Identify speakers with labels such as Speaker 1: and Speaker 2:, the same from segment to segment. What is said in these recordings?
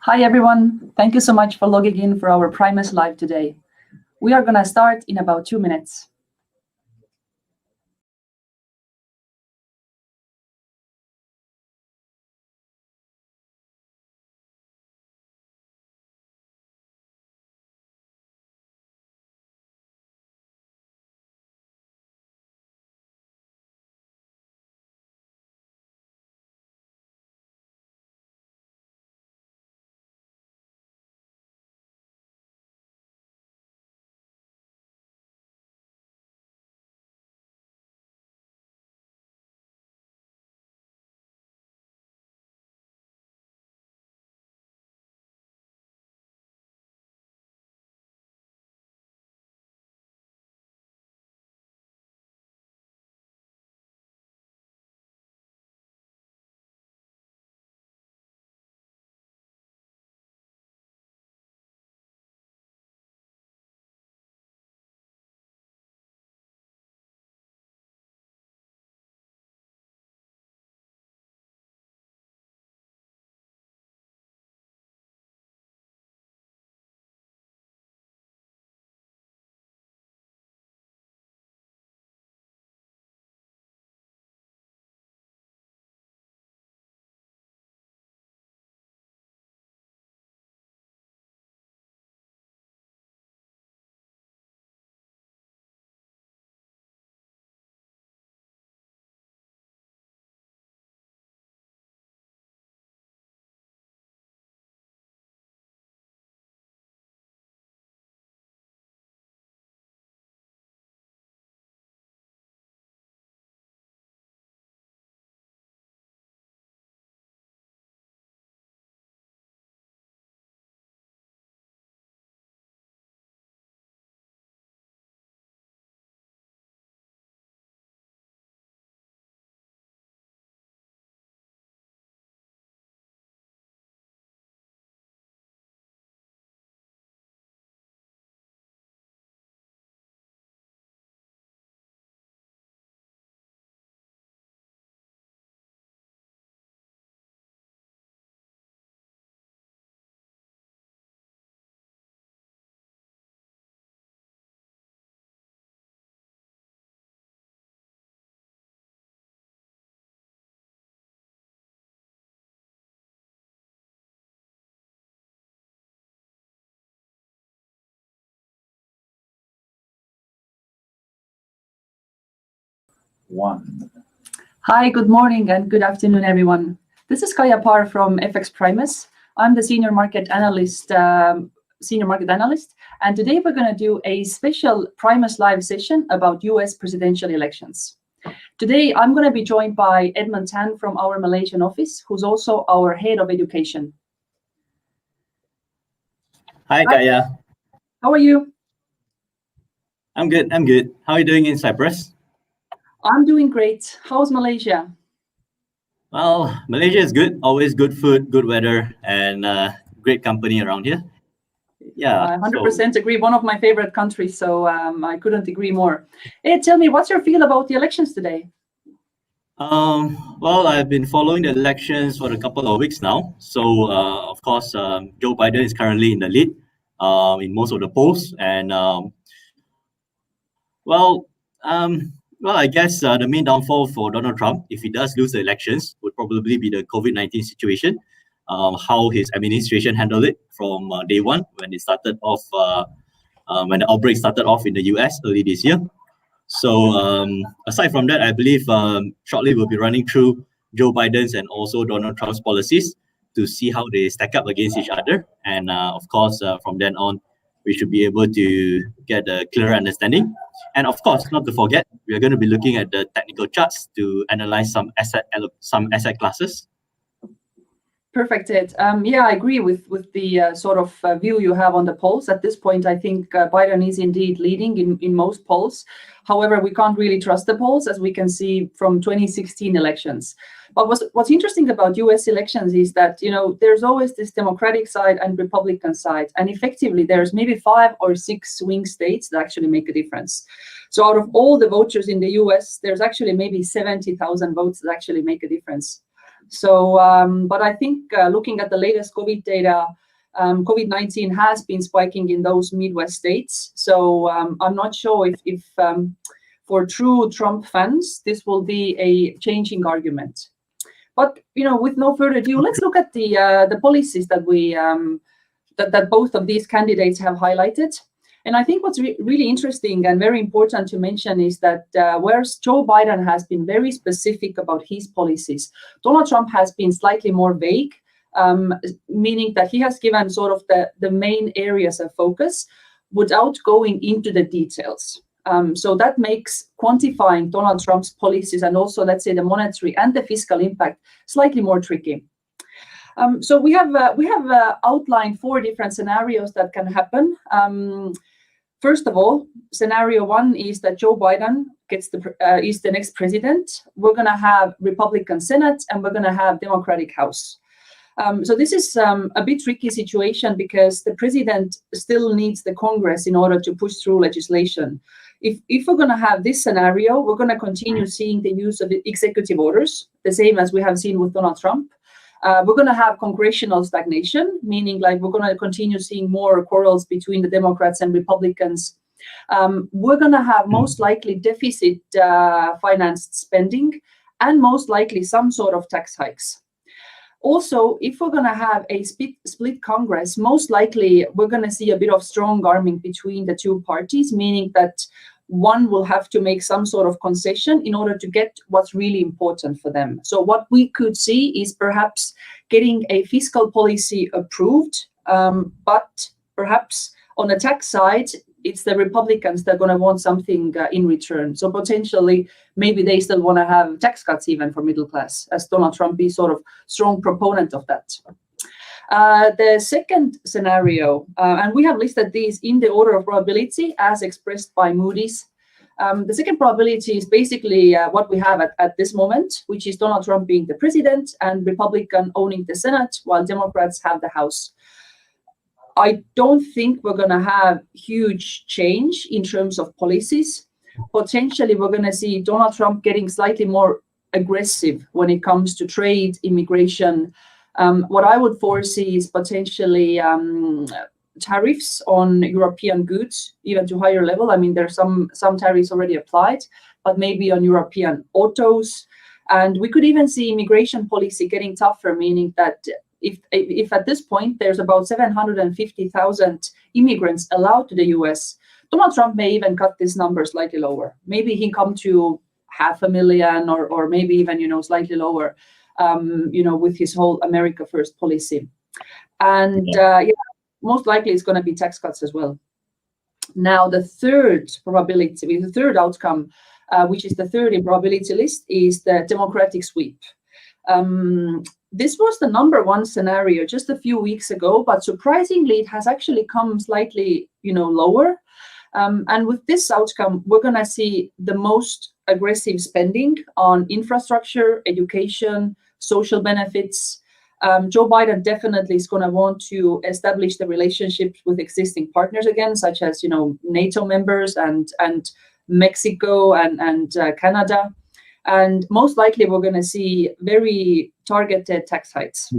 Speaker 1: Hi everyone, thank you so much for logging in for our Primus Live today. We are going to start in about 2 minutes. Hi, good morning and good afternoon, everyone. This is Kaia Parr from FX Primus. I'm the senior market analyst, and today we're going to do a special Primus Live session about US presidential elections. Today, I'm going to be joined by Edmund Tan from our Malaysian office, who's also our head of education.
Speaker 2: Hi, Kaia.
Speaker 1: How are you?
Speaker 2: I'm good. How are you doing in Cyprus?
Speaker 1: I'm doing great. How's Malaysia?
Speaker 2: Well, Malaysia is good. Always good food, good weather, and great company around here. Yeah,
Speaker 1: I 100% agree. One of my favorite countries, so I couldn't agree more. Hey, tell me, what's your feel about the elections today?
Speaker 2: Well, I've been following the elections for a couple of weeks now. So, of course, Joe Biden is currently in the lead in most of the polls, and Well, I guess the main downfall for Donald Trump, if he does lose the elections, would probably be the COVID-19 situation, how his administration handled it from day one when it started off, when the outbreak started off in the US early this year. So aside from that, I believe shortly we'll be running through Joe Biden's and also Donald Trump's policies to see how they stack up against each other. And of course, from then on, we should be able to get a clearer understanding. And of course, not to forget, we are going to be looking at the technical charts to analyze some asset classes.
Speaker 1: Perfect, Ed. Yeah, I agree with the sort of view you have on the polls. At this point, I think Biden is indeed leading in most polls. However, we can't really trust the polls, as we can see from 2016 elections. But what's interesting about US elections is that, you know, there's always this Democratic side and Republican side. And effectively, there's maybe 5 or 6 swing states that actually make a difference. So out of all the voters in the US, there's actually maybe 70,000 votes that actually make a difference. So, but I think looking at the latest COVID data, COVID-19 has been spiking in those Midwest states. So I'm not sure if for true Trump fans, this will be a changing argument. But with no further ado, let's look at the policies that we that both of these candidates have highlighted. And I think what's really interesting and very important to mention is that whereas Joe Biden has been very specific about his policies, Donald Trump has been slightly more vague, meaning that he has given sort of the main areas of focus without going into the details. So that makes quantifying Donald Trump's policies and also, let's say, the monetary and the fiscal impact slightly more tricky. So we have outlined 4 different scenarios that can happen. First of all, scenario 1 is that Joe Biden is the next president. We're going to have Republican Senate and we're going to have Democratic House. So this is a bit tricky situation because the president still needs the Congress in order to push through legislation. If we're going to have this scenario, we're going to continue seeing the use of executive orders, the same as we have seen with Donald Trump. We're going to have congressional stagnation, meaning like we're going to continue seeing more quarrels between the Democrats and Republicans. We're going to have most likely deficit financed spending and most likely some sort of tax hikes. Also, if we're going to have a split Congress, most likely we're going to see a bit of strong arming between the 2 parties, meaning that one will have to make some sort of concession in order to get what's really important for them. So what we could see is perhaps getting a fiscal policy approved, but perhaps on the tax side, it's the Republicans that are going to want something in return. So potentially, maybe they still want to have tax cuts even for middle class, as Donald Trump is sort of strong proponent of that. The second scenario, and we have listed these in the order of probability as expressed by Moody's. The second probability is basically what we have at this moment, which is Donald Trump being the president and Republican owning the Senate, while Democrats have the House. I don't think we're going to have huge change in terms of policies. Potentially, we're going to see Donald Trump getting slightly more aggressive when it comes to trade, immigration. What I would foresee is potentially tariffs on European goods, even to higher level. I mean, there's some tariffs already applied, but maybe on European autos. And we could even see immigration policy getting tougher, meaning that if at this point there's about 750,000 immigrants allowed to the US, Donald Trump may even cut this number slightly lower. Maybe he come to 500,000 or maybe even, slightly lower, with his whole America First policy. And most likely it's going to be tax cuts as well. Now, the third probability, the third outcome, which is the third in probability list, is the Democratic sweep. This was the number 1 scenario just a few weeks ago, but surprisingly, it has actually come slightly, lower. And with this outcome, we're going to see the most aggressive spending on infrastructure, education, social benefits. Joe Biden definitely is going to want to establish the relationships with existing partners again, such as, NATO members and Mexico and Canada. And most likely we're going to see very targeted tax hikes.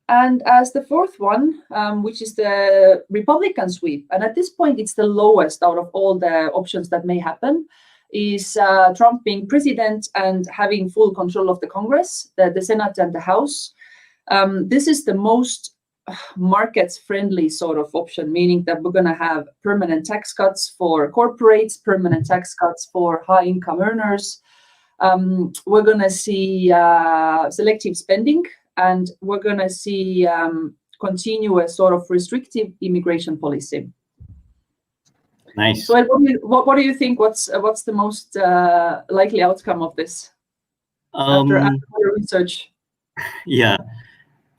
Speaker 1: And as the fourth one, which is the Republican sweep, and at this point it's the lowest out of all the options that may happen, is Trump being president and having full control of the Congress, the Senate and the House. This is the most markets-friendly sort of option, meaning that we're going to have permanent tax cuts for corporates, permanent tax cuts for high-income earners. We're going to see selective spending, and we're going to see continuous sort of restrictive immigration policy.
Speaker 2: Nice.
Speaker 1: So what do you think? What's the most likely outcome of this after your research?
Speaker 2: Yeah.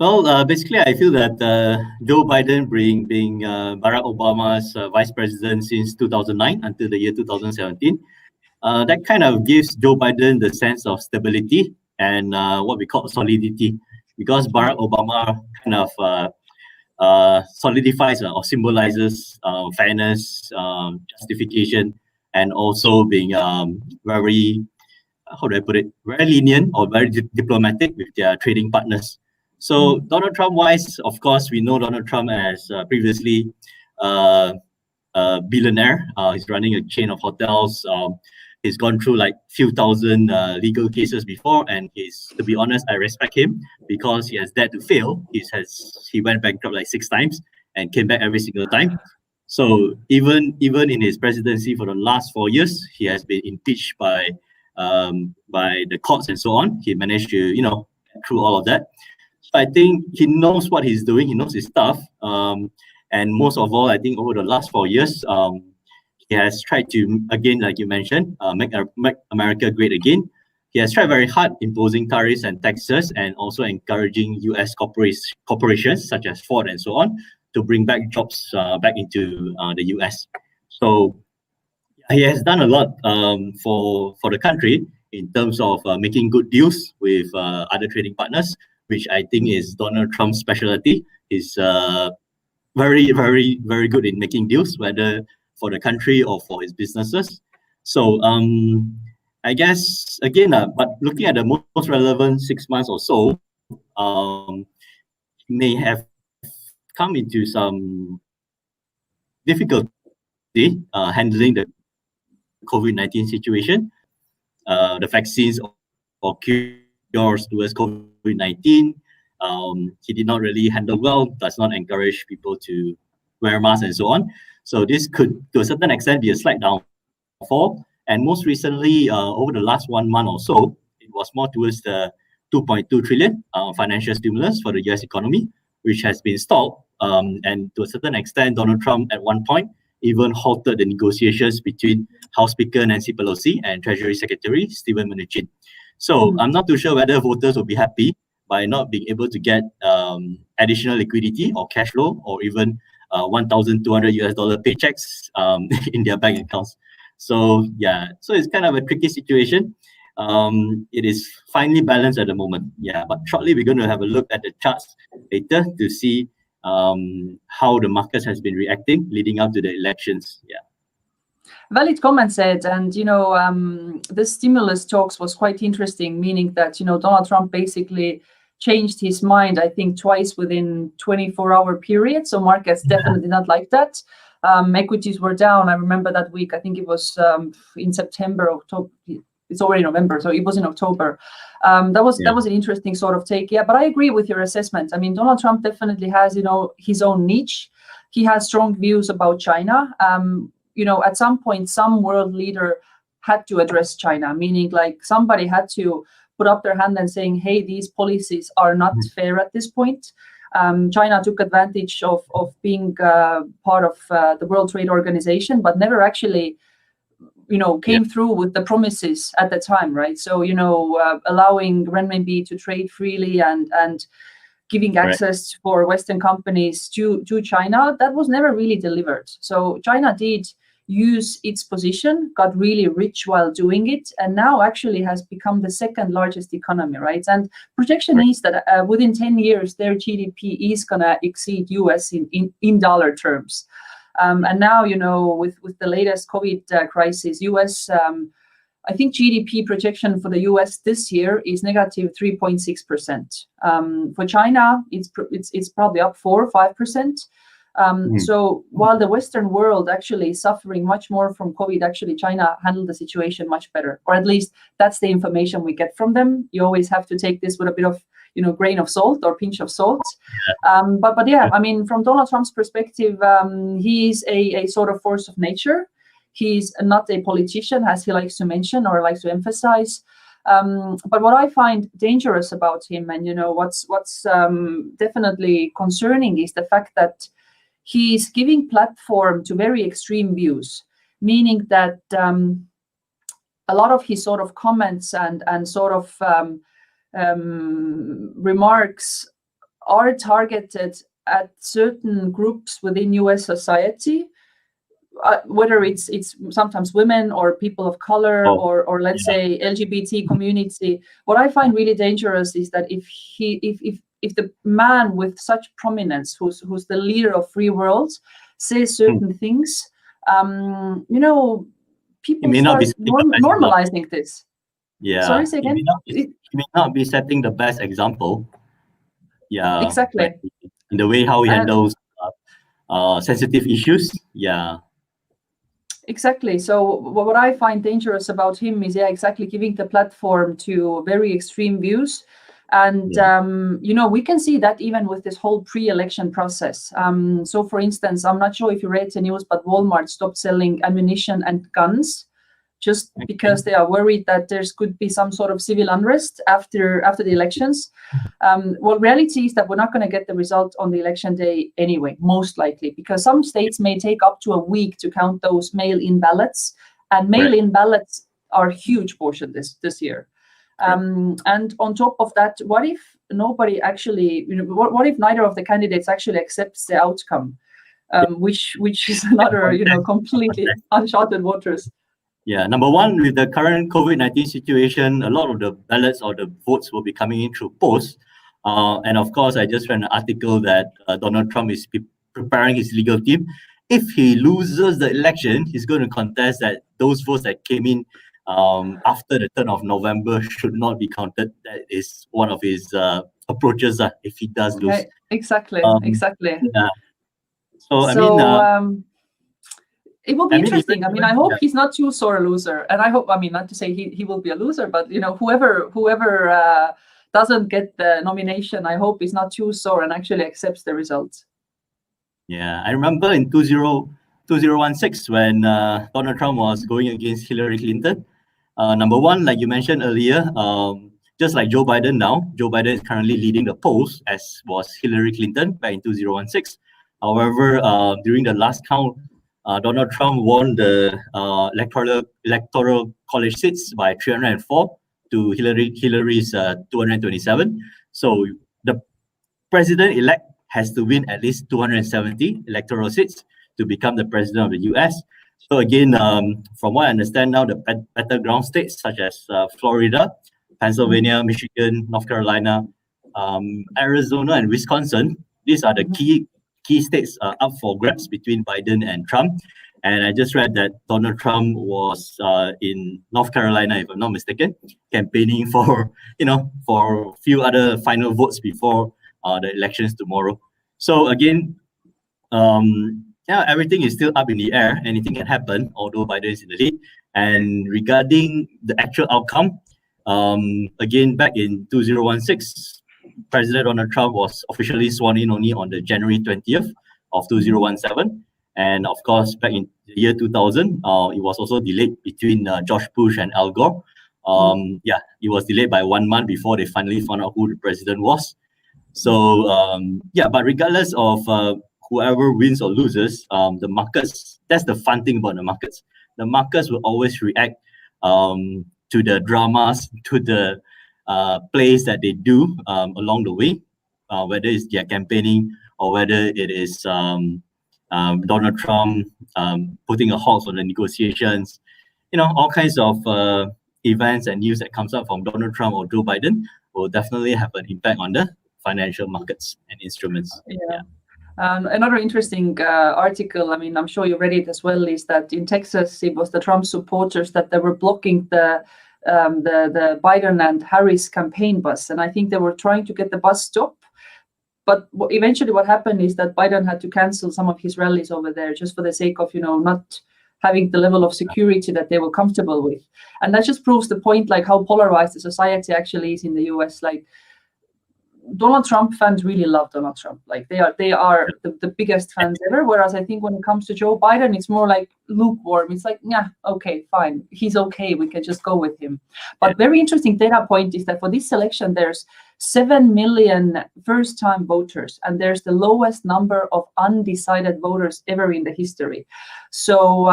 Speaker 2: Well, basically, I feel that Joe Biden being Barack Obama's vice president since 2009 until the year 2017, that kind of gives Joe Biden the sense of stability and what we call solidity, because Barack Obama kind of solidifies or symbolizes fairness, justification, and also being very how do I put it, very lenient or very diplomatic with their trading partners. So Donald Trump wise, of course, we know Donald Trump as previously a billionaire. He's running a chain of hotels. He's gone through like few thousand legal cases before, and to be honest, I respect him because he has dared to fail. He went bankrupt like 6 times and came back every single time. So even in his presidency for the last 4 years, he has been impeached by the courts and so on. He managed to get through all of that. So I think he knows what he's doing. He knows his stuff. And most of all, I think over the last 4 years, he has tried to, again, like you mentioned, make America great again. He has tried very hard imposing tariffs and taxes and also encouraging US corporations such as Ford and so on to bring back jobs back into the US. So he has done a lot for the country in terms of making good deals with other trading partners, which I think is Donald Trump's specialty. He's very, very, very good in making deals, whether for the country or for his businesses. So I guess, again, but looking at the most relevant 6 months or so, may have come into some difficulty handling the COVID-19 situation. The vaccines or cures towards COVID-19, he did not really handle well, does not encourage people to wear masks and so on. So this could, to a certain extent, be a slight downfall. And most recently, over the last 1 month or so, it was more towards the 2.2 trillion financial stimulus for the US economy, which has been stalled. And to a certain extent, Donald Trump at one point even halted the negotiations between House Speaker Nancy Pelosi and Treasury Secretary Steven Mnuchin. So I'm not too sure whether voters will be happy by not being able to get additional liquidity or cash flow or even $1,200 US paychecks in their bank accounts. So yeah, so it's kind of a tricky situation. It is finely balanced at the moment. Yeah, but shortly we're going to have a look at the charts later to see how the markets has been reacting leading up to the elections. Yeah.
Speaker 1: Valid comment said, and the stimulus talks was quite interesting, meaning that Donald Trump basically changed his mind, I think, twice within 24-hour period. So markets definitely not like that. Equities were down. I remember that week. I think it was in September, October. It's already November, so it was in October. That was an interesting sort of take. Yeah, but I agree with your assessment. I mean, Donald Trump definitely has his own niche. He has strong views about China. At some point, some world leader had to address China, meaning like somebody had to put up their hand and saying, hey, these policies are not fair at this point. China took advantage of being part of the World Trade Organization, but never actually, came through with the promises at the time, right? So, allowing renminbi to trade freely and giving access for Western companies to China, that was never really delivered. So China did use its position, got really rich while doing it, and now actually has become the second largest economy, right? And projection is that within 10 years, their GDP is going to exceed US in dollar terms. And now, with the latest COVID crisis, US, I think GDP projection for the US this year is negative 3.6%. For China, it's probably up 4 or 5%. So while the Western world actually is suffering much more from COVID, actually China handled the situation much better, or at least that's the information we get from them. You always have to take this with a bit of grain of salt or pinch of salt. But yeah, I mean, from Donald Trump's perspective, he's a sort of force of nature. He's not a politician, as he likes to mention or likes to emphasize. But what I find dangerous about him, and what's definitely concerning, is the fact that he's giving platform to very extreme views, meaning that a lot of his sort of comments and sort of remarks are targeted at certain groups within US society, whether it's sometimes women or people of color or let's say LGBT community. What I find really dangerous is that if the man with such prominence, who's the leader of free worlds, says certain things, people start normalizing this.
Speaker 2: Yeah,
Speaker 1: Sorry, say again.
Speaker 2: he may not be setting the best example. Yeah,
Speaker 1: Exactly.
Speaker 2: like in the way how he
Speaker 1: And
Speaker 2: handles sensitive issues. Yeah,
Speaker 1: exactly. So what I find dangerous about him is, yeah, exactly, giving the platform to very extreme views. And
Speaker 2: yeah,
Speaker 1: we can see that even with this whole pre-election process. So, for instance, I'm not sure if you read the news, but Walmart stopped selling ammunition and guns just
Speaker 2: okay,
Speaker 1: because they are worried that there's could be some sort of civil unrest after the elections. Well, reality is that we're not going to get the result on the election day anyway, most likely, because some states may take up to a week to count those mail-in ballots, and
Speaker 2: correct.
Speaker 1: mail-in ballots are a huge portion this year. And on top of that, what if nobody actually, what if neither of the candidates actually accepts the outcome, which is another, completely uncharted waters.
Speaker 2: Yeah, number one, with the current COVID-19 situation, a lot of the ballots or the votes will be coming in through post. And of course, I just read an article that Donald Trump is preparing his legal team. If he loses the election, he's going to contest that those votes that came in after the 10th of November should not be counted. That is one of his approaches if he does lose.
Speaker 1: Okay, exactly.
Speaker 2: Yeah. So,
Speaker 1: It will be interesting. I hope
Speaker 2: yeah.
Speaker 1: he's not too sore a loser, and I hope. Not to say he will be a loser, but whoever doesn't get the nomination, I hope is not too sore and actually accepts the results.
Speaker 2: Yeah, I remember in 2016 when Donald Trump was going against Hillary Clinton. Number one, like you mentioned earlier, just like Joe Biden now, Joe Biden is currently leading the polls, as was Hillary Clinton back in 2016. However, during the last count, Donald Trump won the electoral college seats by 304 to Hillary's 227. So the president-elect has to win at least 270 electoral seats to become the president of the US. So again, from what I understand now, the battleground states such as Florida, Pennsylvania, Michigan, North Carolina, Arizona, and Wisconsin, these are the key states up for grabs between Biden and Trump. And I just read that Donald Trump was in North Carolina, if I'm not mistaken, campaigning for a few other final votes before the elections tomorrow. So again, everything is still up in the air. Anything can happen, although Biden is in the lead. And regarding the actual outcome, again, back in 2016, President Donald Trump was officially sworn in only on the January 20th of 2017. And of course, back in the year 2000, it was also delayed between George Bush and Al Gore. It was delayed by 1 month before they finally found out who the president was. So, but regardless of whoever wins or loses, the markets, that's the fun thing about the markets. The markets will always react to the dramas, to the plays that they do along the way, whether it's their campaigning or whether it is Donald Trump putting a halt on the negotiations. All kinds of events and news that comes up from Donald Trump or Joe Biden will definitely have an impact on the financial markets and instruments.
Speaker 1: Yeah. Another interesting article, I'm sure you read it as well, is that in Texas, it was the Trump supporters that they were blocking the Biden and Harris campaign bus. And I think they were trying to get the bus stopped. But eventually what happened is that Biden had to cancel some of his rallies over there just for the sake of, not having the level of security that they were comfortable with. And that just proves the point, like how polarized the society actually is in the US. Like, Donald Trump fans really love Donald Trump. Like they are the biggest fans ever. Whereas I think when it comes to Joe Biden, it's more like lukewarm. It's like, yeah, okay, fine. He's okay. We can just go with him. But very interesting data point is that for this election, there's 7 million first-time voters, and there's the lowest number of undecided voters ever in the history. So,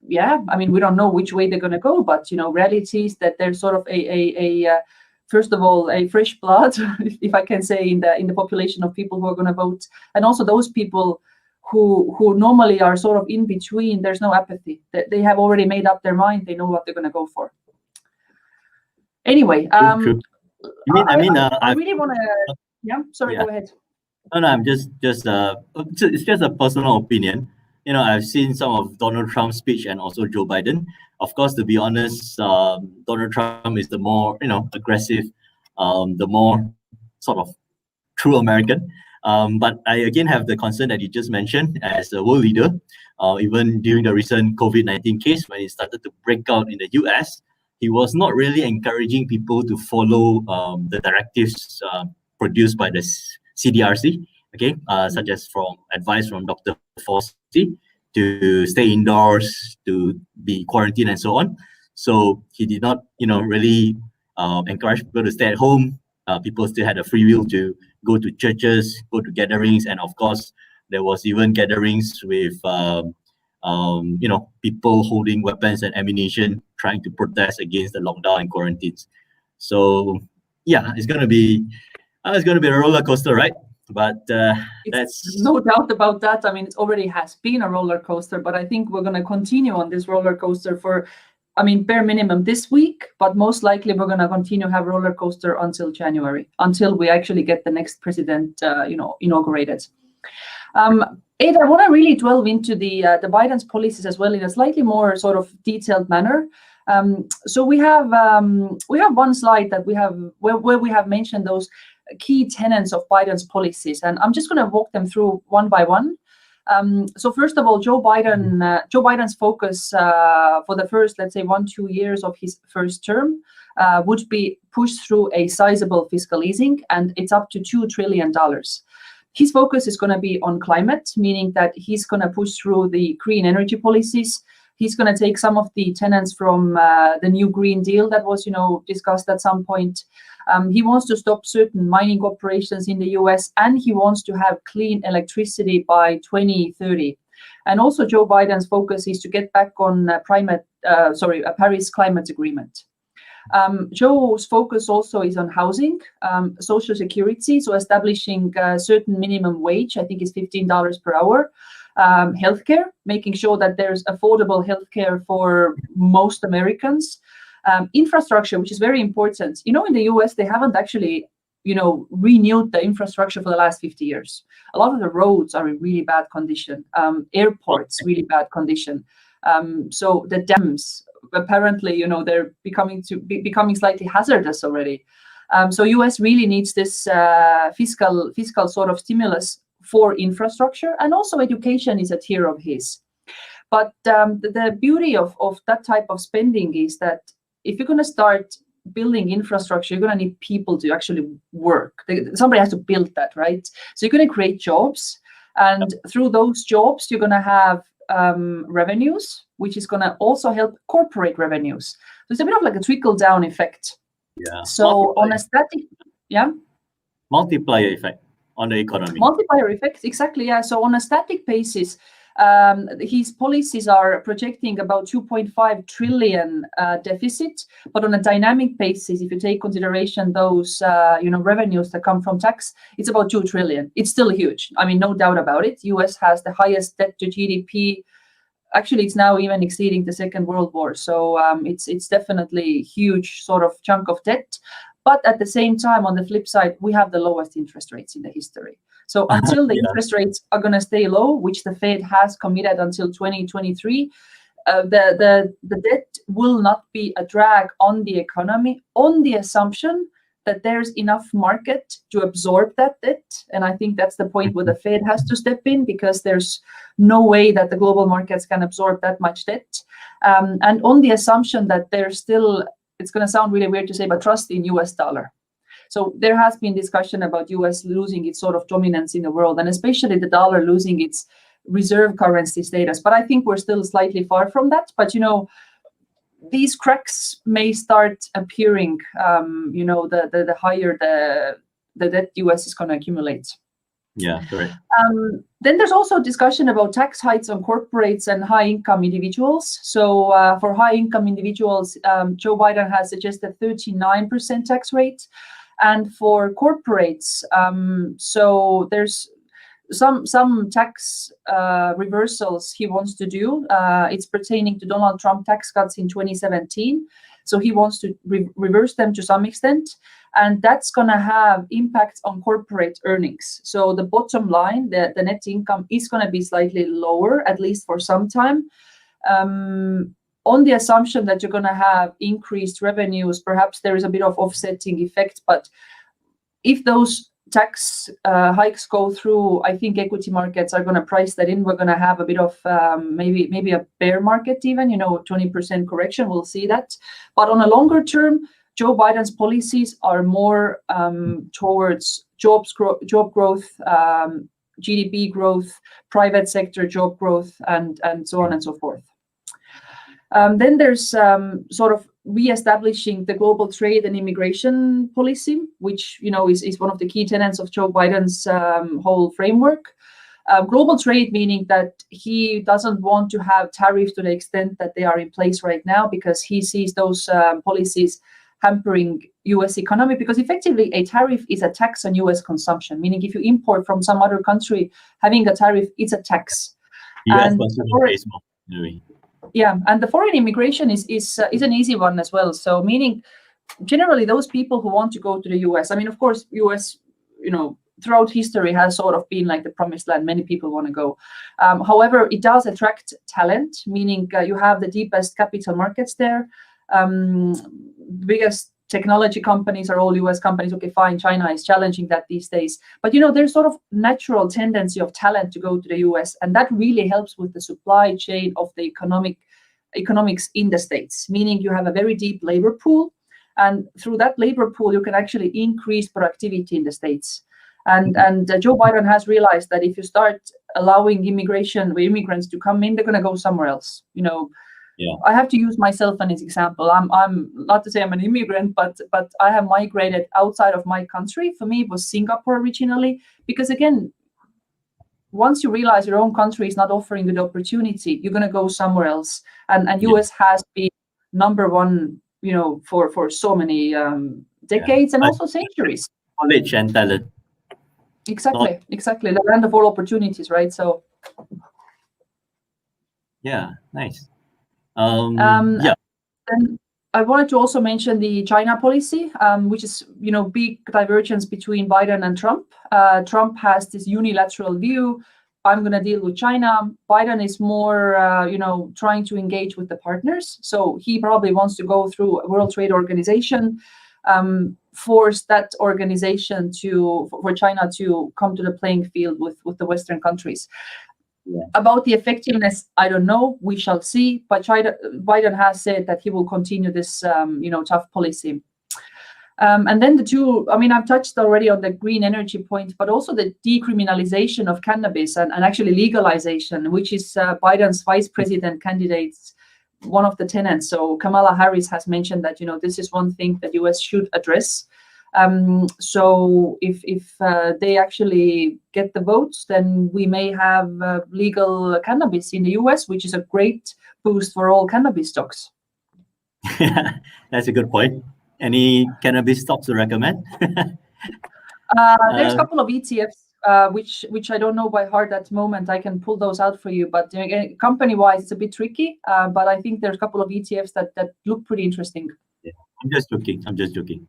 Speaker 1: we don't know which way they're going to go, but reality is that there's sort of first of all, a fresh blood, if I can say, in the population of people who are going to vote, and also those people who normally are sort of in between. There's no apathy. They have already made up their mind. They know what they're going to go for. Anyway,
Speaker 2: True. I
Speaker 1: really want to. Yeah, sorry.
Speaker 2: Yeah.
Speaker 1: Go ahead.
Speaker 2: No, I'm just it's just a personal opinion. I've seen some of Donald Trump's speech and also Joe Biden. Of course, to be honest, Donald Trump is the more, aggressive, the more sort of true American. But I again have the concern that you just mentioned as a world leader, even during the recent COVID-19 case, when it started to break out in the US, he was not really encouraging people to follow the directives produced by the CDRC, okay, such as from advice from Dr. Fauci to stay indoors, to be quarantined, and so on. So he did not, really encourage people to stay at home. People still had a free will to go to churches, go to gatherings, and of course, there was even gatherings with, people holding weapons and ammunition, trying to protest against the lockdown and quarantines. So, yeah, it's gonna be a roller coaster, right? But that's
Speaker 1: no doubt about that. I mean, it already has been a roller coaster, but I think we're going to continue on this roller coaster for, bare minimum this week, but most likely we're going to continue have roller coaster until January, until we actually get the next president, inaugurated. Ed, I want to really delve into the Biden's policies as well in a slightly more sort of detailed manner. So we have one slide that we have where we have mentioned those key tenets of Biden's policies, and I'm just going to walk them through one by one. So first of all, Joe Biden's focus for the first, let's say, 1-2 years of his first term would be pushed through a sizable fiscal easing, and it's up to $2 trillion. His focus is going to be on climate, meaning that he's going to push through the green energy policies. He's going to take some of the tenets from the new Green Deal that was, discussed at some point. He wants to stop certain mining operations in the US, and he wants to have clean electricity by 2030. And also Joe Biden's focus is to get back on a Paris climate agreement. Joe's focus also is on housing, social security, so establishing a certain minimum wage, I think is $15 per hour. Healthcare, making sure that there's affordable healthcare for most Americans. Infrastructure, which is very important. In the US, they haven't actually, renewed the infrastructure for the last 50 years. A lot of the roads are in really bad condition. Airports, really bad condition. So the dams, apparently, they're becoming slightly hazardous already. So US really needs this fiscal sort of stimulus for infrastructure, and also education is a tier of his. But the beauty of that type of spending is that if you're going to start building infrastructure, you're going to need people to actually work. Somebody has to build that, right? So you're going to create jobs, and through those jobs, you're going to have revenues, which is going to also help corporate revenues. So it's a bit of like a trickle-down effect.
Speaker 2: Yeah.
Speaker 1: So on a static,
Speaker 2: multiplier effect on the economy.
Speaker 1: Multiplier effect, exactly, yeah. So on a static basis, his policies are projecting about 2.5 trillion deficit, but on a dynamic basis, if you take consideration those revenues that come from tax, it's about 2 trillion. It's still huge. I mean, no doubt about it. US has the highest debt to GDP. Actually, it's now even exceeding the Second World War. So it's definitely a huge sort of chunk of debt. But at the same time, on the flip side, we have the lowest interest rates in the history. So until the interest rates are going to stay low, which the Fed has committed until 2023, the debt will not be a drag on the economy on the assumption that there's enough market to absorb that debt. And I think that's the point where the Fed has to step in, because there's no way that the global markets can absorb that much debt. And on the assumption that there's still, it's going to sound really weird to say, but trust in US dollar. So there has been discussion about US losing its sort of dominance in the world, and especially the dollar losing its reserve currency status. But I think we're still slightly far from that. But, these cracks may start appearing, the higher the debt US is going to accumulate.
Speaker 2: Yeah, correct.
Speaker 1: Then there's also discussion about tax hikes on corporates and high-income individuals. So for high-income individuals, Joe Biden has suggested 39% tax rate. And for corporates, so there's some tax reversals he wants to do. It's pertaining to Donald Trump tax cuts in 2017. So he wants to reverse them to some extent. And that's going to have impacts on corporate earnings. So the bottom line, the net income is going to be slightly lower, at least for some time. On the assumption that you're going to have increased revenues, perhaps there is a bit of offsetting effect. But if those tax hikes go through, I think equity markets are going to price that in. We're going to have a bit of maybe a bear market even, 20% correction. We'll see that. But on a longer term, Joe Biden's policies are more towards job growth, GDP growth, private sector job growth, and so on and so forth. Then there's sort of re-establishing the global trade and immigration policy, which is one of the key tenets of Joe Biden's whole framework. Global trade meaning that he doesn't want to have tariffs to the extent that they are in place right now, because he sees those policies hampering U.S. economy, because effectively a tariff is a tax on U.S. consumption, meaning if you import from some other country, having a tariff, it's a tax. And the foreign immigration is an easy one as well. So meaning generally those people who want to go to the U.S. I mean, of course, U.S. throughout history has sort of been like the promised land. Many people want to go. However, it does attract talent, meaning you have the deepest capital markets there. Biggest technology companies are all US companies. Okay, fine, China is challenging that these days. But there's sort of natural tendency of talent to go to the US, and that really helps with the supply chain of the economics in the States, meaning you have a very deep labor pool, and through that labor pool you can actually increase productivity in the States. And Joe Biden has realized that if you start allowing immigrants to come in, they're going to go somewhere else. I have to use myself as an example. I'm not to say I'm an immigrant, but I have migrated outside of my country. For me, it was Singapore originally, because again, once you realize your own country is not offering you the opportunity, you're going to go somewhere else. And US has been number one, for so many decades and also centuries.
Speaker 2: Knowledge and talent.
Speaker 1: Exactly. The land of all opportunities, right? So.
Speaker 2: Yeah, nice.
Speaker 1: Then I wanted to also mention the China policy, which is, big divergence between Biden and Trump. Trump has this unilateral view. I'm going to deal with China. Biden is more, trying to engage with the partners. So he probably wants to go through a World Trade Organization, force that organization for China to come to the playing field with the Western countries. Yeah. About the effectiveness, I don't know. We shall see. But Biden has said that he will continue this, tough policy. And then I've touched already on the green energy point, but also the decriminalization of cannabis and actually legalization, which is Biden's vice president candidate's one of the tenets. So Kamala Harris has mentioned that, this is one thing that U.S. should address. So if they actually get the votes, then we may have legal cannabis in the US, which is a great boost for all cannabis stocks.
Speaker 2: That's a good point. Any cannabis stocks to recommend?
Speaker 1: There's a couple of ETFs, which I don't know by heart at the moment. I can pull those out for you, but company-wise, it's a bit tricky. But I think there's a couple of ETFs that look pretty interesting.
Speaker 2: I'm just joking.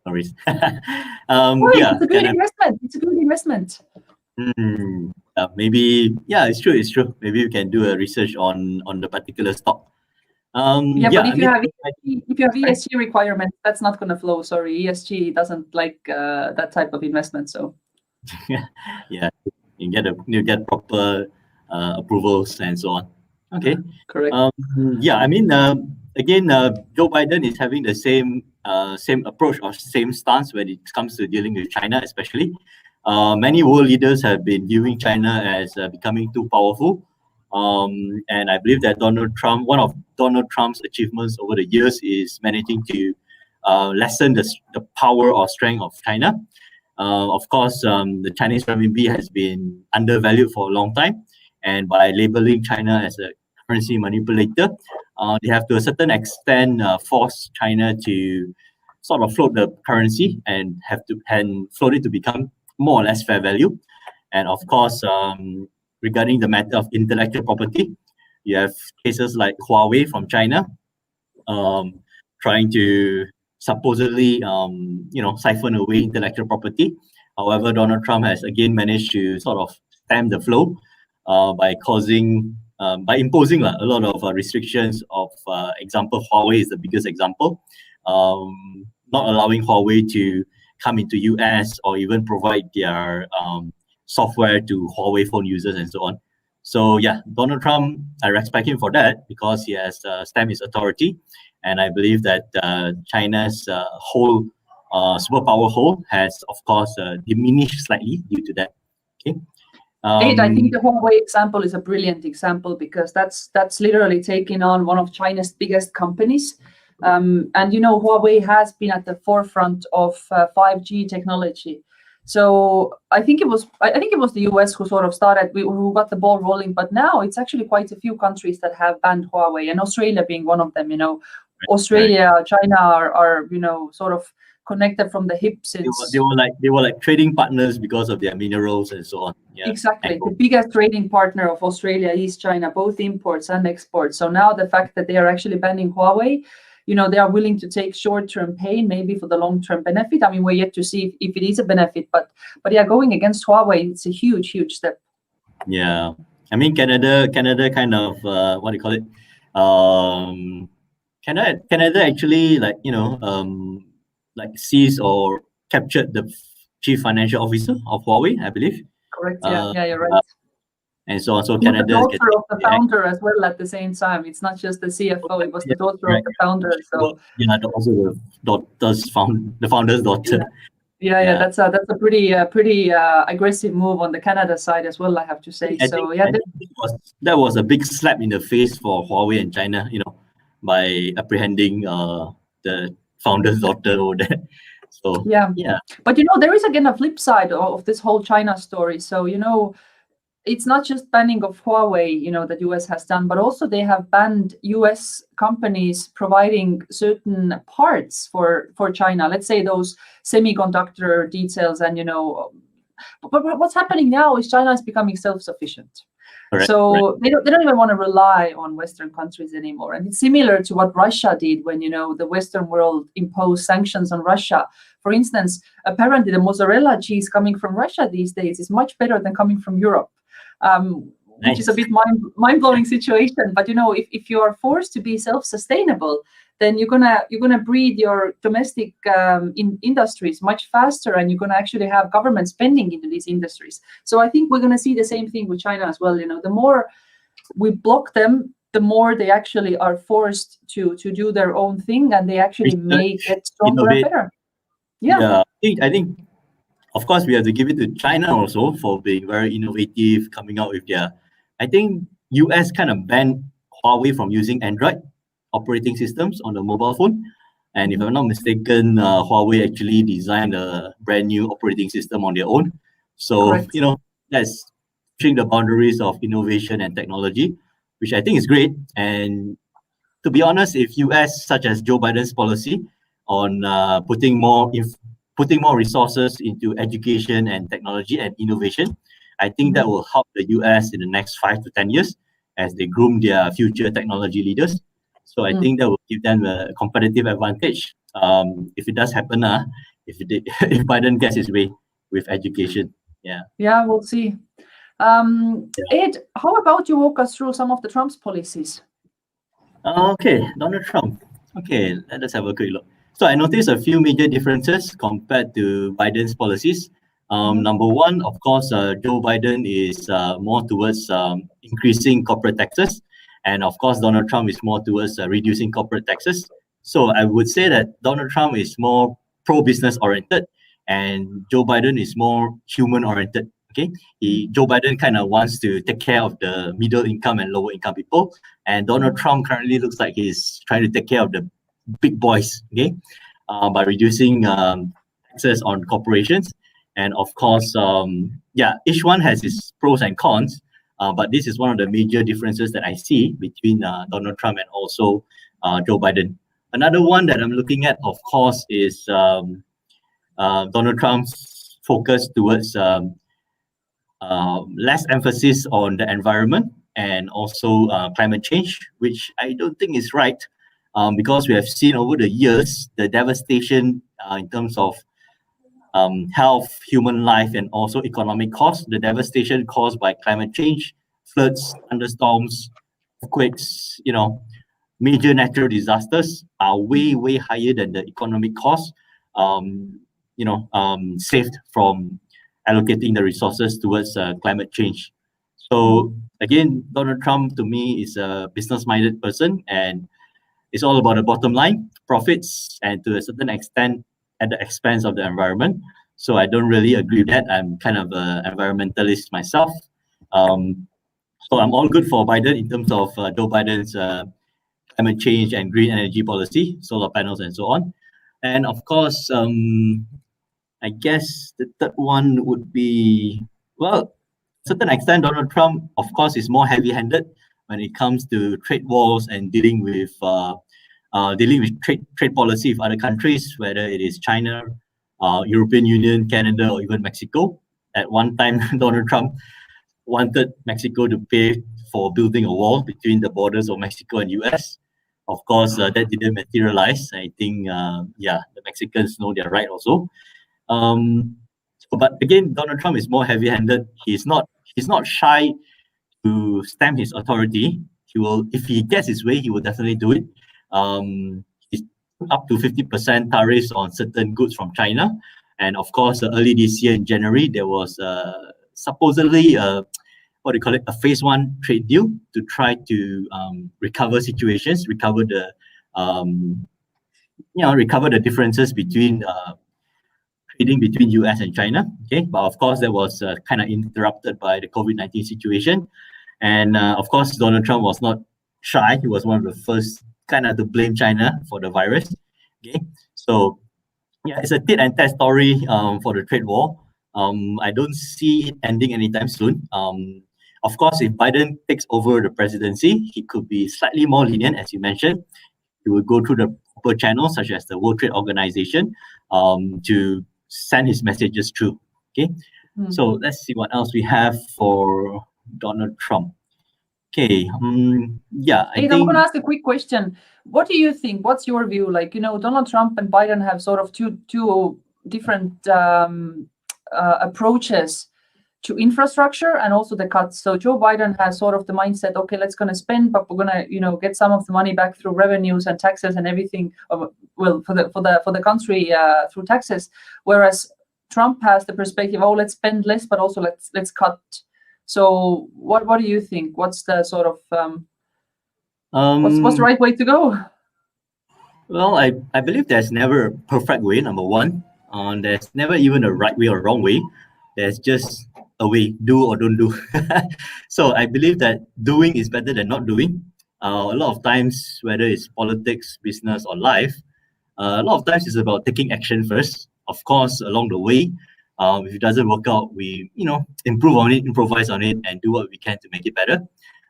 Speaker 2: No worries.
Speaker 1: It's a good investment. It's a good investment.
Speaker 2: Maybe, it's true. Maybe we can do a research on the particular stock.
Speaker 1: But if you have ESG requirements, that's not going to flow. Sorry, ESG doesn't like that type of investment. So.
Speaker 2: You get proper approvals and so on. Okay.
Speaker 1: Correct.
Speaker 2: Again, Joe Biden is having the same approach or same stance when it comes to dealing with China, especially. Many world leaders have been viewing China as becoming too powerful. And I believe that one of Donald Trump's achievements over the years is managing to lessen the power or strength of China. Of course, the Chinese renminbi has been undervalued for a long time. And by labeling China as a currency manipulator, they have to a certain extent force China to sort of float the currency and float it to become more or less fair value. And of course, regarding the matter of intellectual property, you have cases like Huawei from China, trying to supposedly, siphon away intellectual property. However, Donald Trump has again managed to sort of stem the flow by imposing a lot of restrictions. Example, Huawei is the biggest example. Not allowing Huawei to come into US or even provide their software to Huawei phone users and so on. So yeah, Donald Trump, I respect him for that because he has stamped his authority. And I believe that China's whole superpower hold has, of course, diminished slightly due to that. Okay.
Speaker 1: I think the Huawei example is a brilliant example because that's literally taking on one of China's biggest companies. And Huawei has been at the forefront of 5G technology. So I think it was the US who sort of who got the ball rolling. But now it's actually quite a few countries that have banned Huawei, and Australia being one of them. Australia, China are sort of connected from the hip since
Speaker 2: they were like trading partners because of their minerals and so on. Yeah.
Speaker 1: Exactly. The biggest trading partner of Australia is China, both imports and exports. So now the fact that they are actually banning Huawei, they are willing to take short-term pain, maybe for the long-term benefit. I mean, we're yet to see if it is a benefit, but yeah, going against Huawei, it's a huge, huge step.
Speaker 2: Yeah. I mean, Canada kind of, what do you call it? Canada actually seized or captured the chief financial officer of Huawei, I believe.
Speaker 1: Correct. Yeah, you're right.
Speaker 2: And so on. So
Speaker 1: Canada,
Speaker 2: Canada
Speaker 1: the daughter of the founder as well at the same time. It's not just the CFO; it was the daughter of the founder. So
Speaker 2: also the founder's daughter.
Speaker 1: Yeah. That's a pretty aggressive move on the Canada side as well, I have to say.
Speaker 2: I think that was a big slap in the face for Huawei and China, by apprehending the founder's daughter over there. So
Speaker 1: yeah. But there is again a flip side of this whole China story. So it's not just banning of Huawei, that US has done, but also they have banned US companies providing certain parts for China. Let's say those semiconductor details, and but what's happening now is China is becoming self-sufficient.
Speaker 2: Correct,
Speaker 1: so they don't even want to rely on Western countries anymore. And it's similar to what Russia did when the Western world imposed sanctions on Russia. For instance, apparently the mozzarella cheese coming from Russia these days is much better than coming from Europe. Which is a bit mind-blowing situation. But if you are forced to be self-sustainable, then you're gonna breed your domestic industries much faster, and you're gonna actually have government spending into these industries. So I think we're gonna see the same thing with China as well. The more we block them, the more they actually are forced to do their own thing, and they actually may get stronger and better.
Speaker 2: Yeah, I think. Of course, we have to give it to China also for being very innovative, coming out with their. I think US kind of banned Huawei from using Android operating systems on the mobile phone, and if I'm not mistaken, Huawei actually designed a brand new operating system on their own. So
Speaker 1: Correct.
Speaker 2: That's pushing the boundaries of innovation and technology, which I think is great. And to be honest, if US, such as Joe Biden's policy on putting more resources into education and technology and innovation, I think that will help the US in the next 5 to 10 years as they groom their future technology leaders. So I think that will give them a competitive advantage. If it does happen, if Biden gets his way with education.
Speaker 1: Yeah, we'll see. Ed, how about you walk us through some of the Trump's policies?
Speaker 2: Okay, Donald Trump. Okay, let us have a quick look. So I noticed a few major differences compared to Biden's policies. Number one, of course, Joe Biden is more towards increasing corporate taxes. And of course, Donald Trump is more towards reducing corporate taxes. So I would say that Donald Trump is more pro-business oriented and Joe Biden is more human oriented. Okay, Joe Biden kind of wants to take care of the middle income and lower income people. And Donald Trump currently looks like he's trying to take care of the big boys, okay, by reducing taxes on corporations. And of course, each one has its pros and cons, but this is one of the major differences that I see between Donald Trump and also Joe Biden. Another one that I'm looking at, of course, is Donald Trump's focus towards less emphasis on the environment and also climate change, which I don't think is right, because we have seen over the years the devastation in terms of health, human life, and also economic costs. The devastation caused by climate change, floods, thunderstorms, earthquakes, major natural disasters are way higher than the economic cost. Saved from allocating the resources towards climate change. So again, Donald Trump to me is a business-minded person, and it's all about the bottom line, profits, and to a certain extent at the expense of the environment. So I don't really agree with that. I'm kind of an environmentalist myself. So I'm all good for Biden in terms of Joe Biden's climate change and green energy policy, solar panels, and so on. And of course, I guess the third one would be, well, to a certain extent, Donald Trump, of course, is more heavy-handed when it comes to trade wars and dealing with trade policy with other countries, whether it is China, European Union, Canada, or even Mexico. At one time, Donald Trump wanted Mexico to pay for building a wall between the borders of Mexico and US. Of course, that didn't materialize. I think, the Mexicans know they're right also. But again, Donald Trump is more heavy-handed. He's not shy to stamp his authority. He will, if he gets his way, he will definitely do it. He's up to 50% tariffs on certain goods from China. And of course, early this year in January, there was supposedly a phase one trade deal to try to recover situations, recover the differences between trading between US and China. Okay, but of course that was kind of interrupted by the COVID-19 situation. And of course, Donald Trump was not shy. He was one of the first kind of to blame China for the virus. Okay, so yeah, it's a tit and tat story for the trade war. I don't see it ending anytime soon. Of course, if Biden takes over the presidency, he could be slightly more lenient, as you mentioned. He will go through the proper channels, such as the World Trade Organization, to send his messages through. Okay, so let's see what else we have for Donald Trump. Okay, I'm
Speaker 1: going to ask a quick question. What do you think? What's your view? Like, Donald Trump and Biden have sort of two different approaches to infrastructure and also the cuts. So Joe Biden has sort of the mindset, okay, let's gonna spend, but we're gonna, get some of the money back through revenues and taxes and everything. For the country through taxes. Whereas Trump has the perspective, oh, let's spend less, but also let's cut. So what do you think? What's the sort of what's the right way to go?
Speaker 2: Well, I believe there's never a perfect way. Number one, there's never even a right way or wrong way. There's just a way, do or don't do. So I believe that doing is better than not doing. A lot of times, whether it's politics, business, or life, a lot of times it's about taking action first. Of course, along the way, if it doesn't work out, we improve on it, improvise on it, and do what we can to make it better.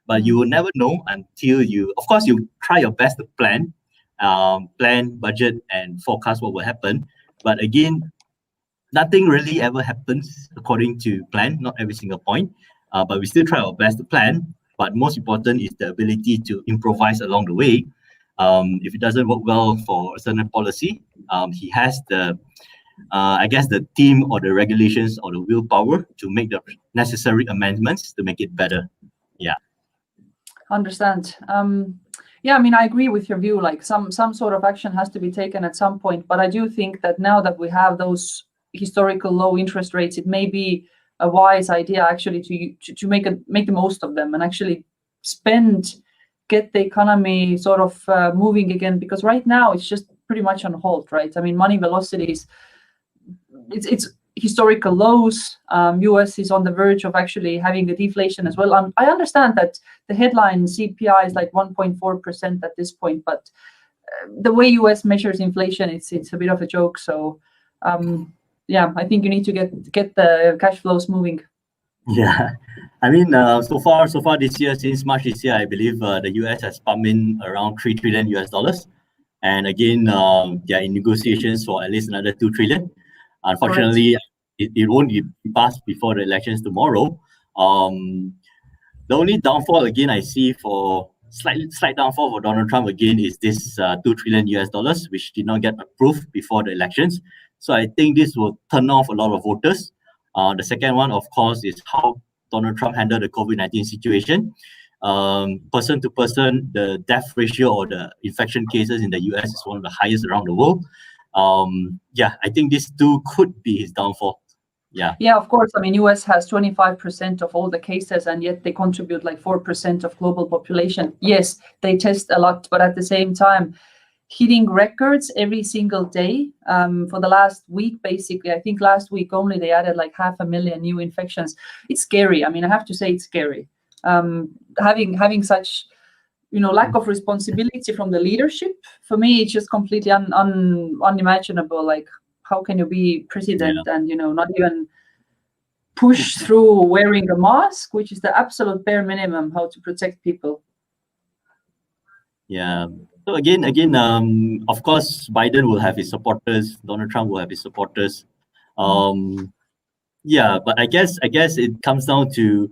Speaker 2: But you will never know until you try your best to plan, budget, and forecast what will happen. But again, nothing really ever happens according to plan, not every single point, but we still try our best to plan. But most important is the ability to improvise along the way. If it doesn't work well for a certain policy, he has the team or the regulations or the willpower to make the necessary amendments to make it better. Yeah.
Speaker 1: Understand. I agree with your view. Like some sort of action has to be taken at some point. But I do think that now that we have those historical low interest rates, it may be a wise idea actually to make the most of them and actually get the economy sort of moving again, because right now it's just pretty much on hold, right? I mean, money velocities, it's historical lows. US is on the verge of actually having a deflation as well. I understand that the headline CPI is like 1.4% at this point, but the way US measures inflation, it's a bit of a joke. So I think you need to get the cash flows moving.
Speaker 2: Yeah, I mean, so far this year, since March this year, I believe the US has pumped in around $3 trillion US, and again, they are in negotiations for at least another $2 trillion. Unfortunately, it won't be passed before the elections tomorrow. The only downfall again I see for slight downfall for Donald Trump again is this $2 trillion, which did not get approved before the elections. So I think this will turn off a lot of voters. The second one, of course, is how Donald Trump handled the COVID-19 situation. Person to person, the death ratio or the infection cases in the US is one of the highest around the world. I think this too could be his downfall.
Speaker 1: Yeah, of course. I mean, US has 25% of all the cases, and yet they contribute like 4% of global population. Yes, they test a lot, but at the same time, hitting records every single day for the last week, basically. I think last week only they added like 500,000 new infections. It's scary. I mean, I have to say it's scary. Having such, lack of responsibility from the leadership, for me, it's just completely unimaginable. Like, how can you be president and, not even push through wearing a mask, which is the absolute bare minimum, how to protect people.
Speaker 2: Yeah. So again, of course, Biden will have his supporters. Donald Trump will have his supporters. But I guess it comes down to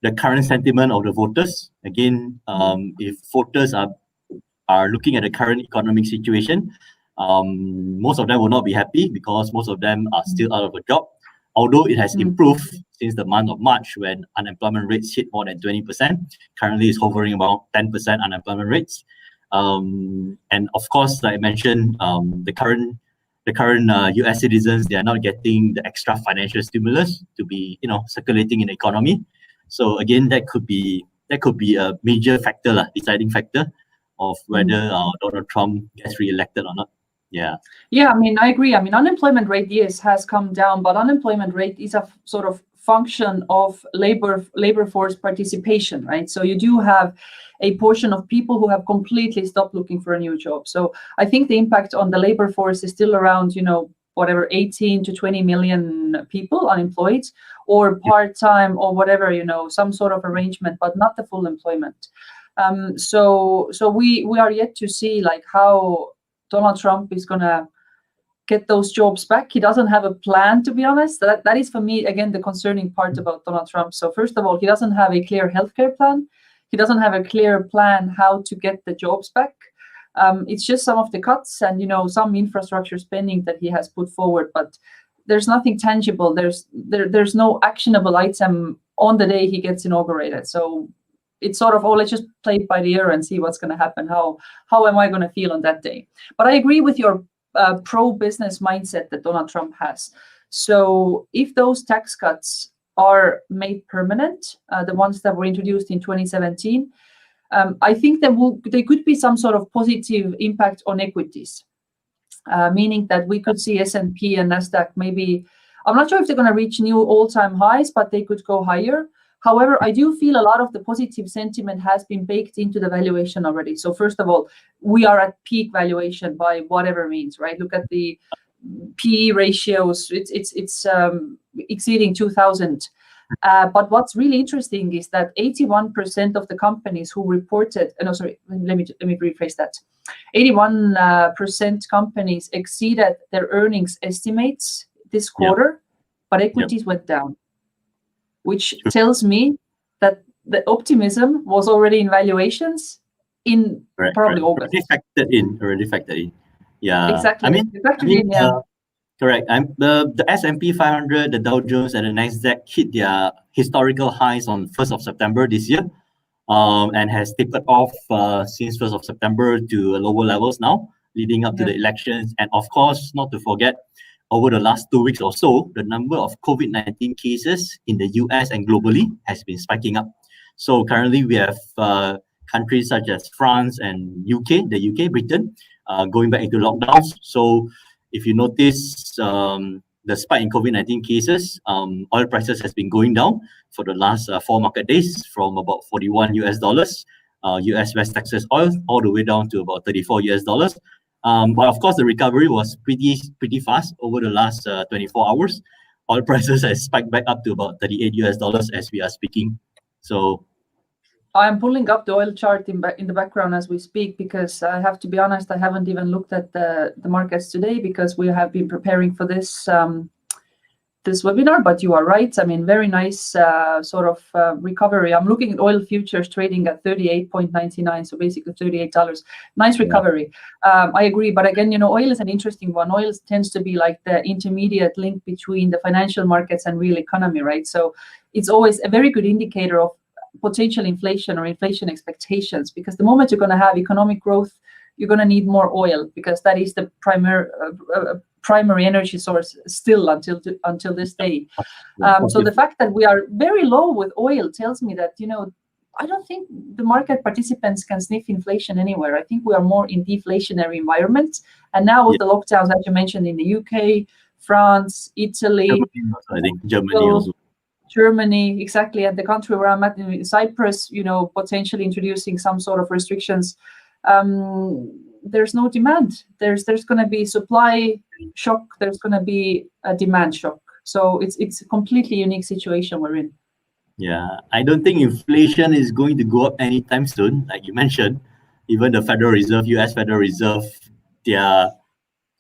Speaker 2: the current sentiment of the voters. Again, if voters are looking at the current economic situation, most of them will not be happy because most of them are still out of a job. Although it has improved since the month of March when unemployment rates hit more than 20%, currently it's hovering about 10% unemployment rates. And of course, like I mentioned, the current US citizens, they are not getting the extra financial stimulus to be, circulating in the economy. So again, that could be a major factor, deciding factor of whether Donald Trump gets re-elected or not. Yeah,
Speaker 1: I mean, I agree. I mean, unemployment rate, yes, has come down, but unemployment rate is a sort of function of labor force participation, right? So you do have a portion of people who have completely stopped looking for a new job. So I think the impact on the labor force is still around, whatever, 18 to 20 million people unemployed or part-time or whatever, some sort of arrangement, but not the full employment. So we are yet to see like how Donald Trump is going to get those jobs back. He doesn't have a plan, to be honest. That is, for me, again, the concerning part about Donald Trump. So first of all, he doesn't have a clear healthcare plan. He doesn't have a clear plan how to get the jobs back. It's just some of the cuts and, some infrastructure spending that he has put forward, but there's nothing tangible. There's no actionable item on the day he gets inaugurated. So it's sort of, let's just play it by the ear and see what's going to happen. How am I going to feel on that day? But I agree with your pro-business mindset that Donald Trump has. So if those tax cuts are made permanent, the ones that were introduced in 2017, I think there could be some sort of positive impact on equities, meaning that we could see S&P and NASDAQ maybe, I'm not sure if they're going to reach new all-time highs, but they could go higher. However, I do feel a lot of the positive sentiment has been baked into the valuation already. So first of all, we are at peak valuation by whatever means, right? Look at the PE ratios. It's exceeding 2,000. But what's really interesting is that 81% of the companies who reported, let me rephrase that. 81% companies exceeded their earnings estimates this quarter, but equities went down, which tells me that the optimism was already in valuations in probably August.
Speaker 2: Already factored in. Yeah.
Speaker 1: Exactly.
Speaker 2: Correct. The S&P 500, the Dow Jones, and the Nasdaq hit their historical highs on 1st of September this year, and has tapered off since 1st of September to lower levels now, leading up to the elections. And of course, not to forget, over the last 2 weeks or so, the number of COVID-19 cases in the US and globally has been spiking up. So currently we have countries such as France and Britain, going back into lockdowns. So if you notice the spike in COVID-19 cases, oil prices has been going down for the last 4 market days from about $41 US West Texas oil all the way down to about $34 US. But of course, the recovery was pretty fast over the last 24 hours. Oil prices has spiked back up to about $38 US as we are speaking. So
Speaker 1: I'm pulling up the oil chart in the background as we speak, because I have to be honest, I haven't even looked at the markets today because we have been preparing for this this webinar, but you are right. I mean, very nice recovery. I'm looking at oil futures trading at 38.99, so basically $38. Nice recovery. I agree, but again, oil is an interesting one. Oil tends to be like the intermediate link between the financial markets and real economy, right? So it's always a very good indicator of potential inflation or inflation expectations, because the moment you're going to have economic growth, you're going to need more oil, because that is the primary energy source still until this day. So the fact that we are very low with oil tells me that, I don't think the market participants can sniff inflation anywhere. I think we are more in deflationary environments. And now with the lockdowns that you mentioned in the UK, France, Italy,
Speaker 2: I think Germany also.
Speaker 1: Germany, exactly, and the country where I'm at, in Cyprus, potentially introducing some sort of restrictions. There's no demand. There's going to be supply shock. There's going to be a demand shock. So it's a completely unique situation we're in.
Speaker 2: Yeah, I don't think inflation is going to go up anytime soon. Like you mentioned, even the Federal Reserve, US Federal Reserve, they are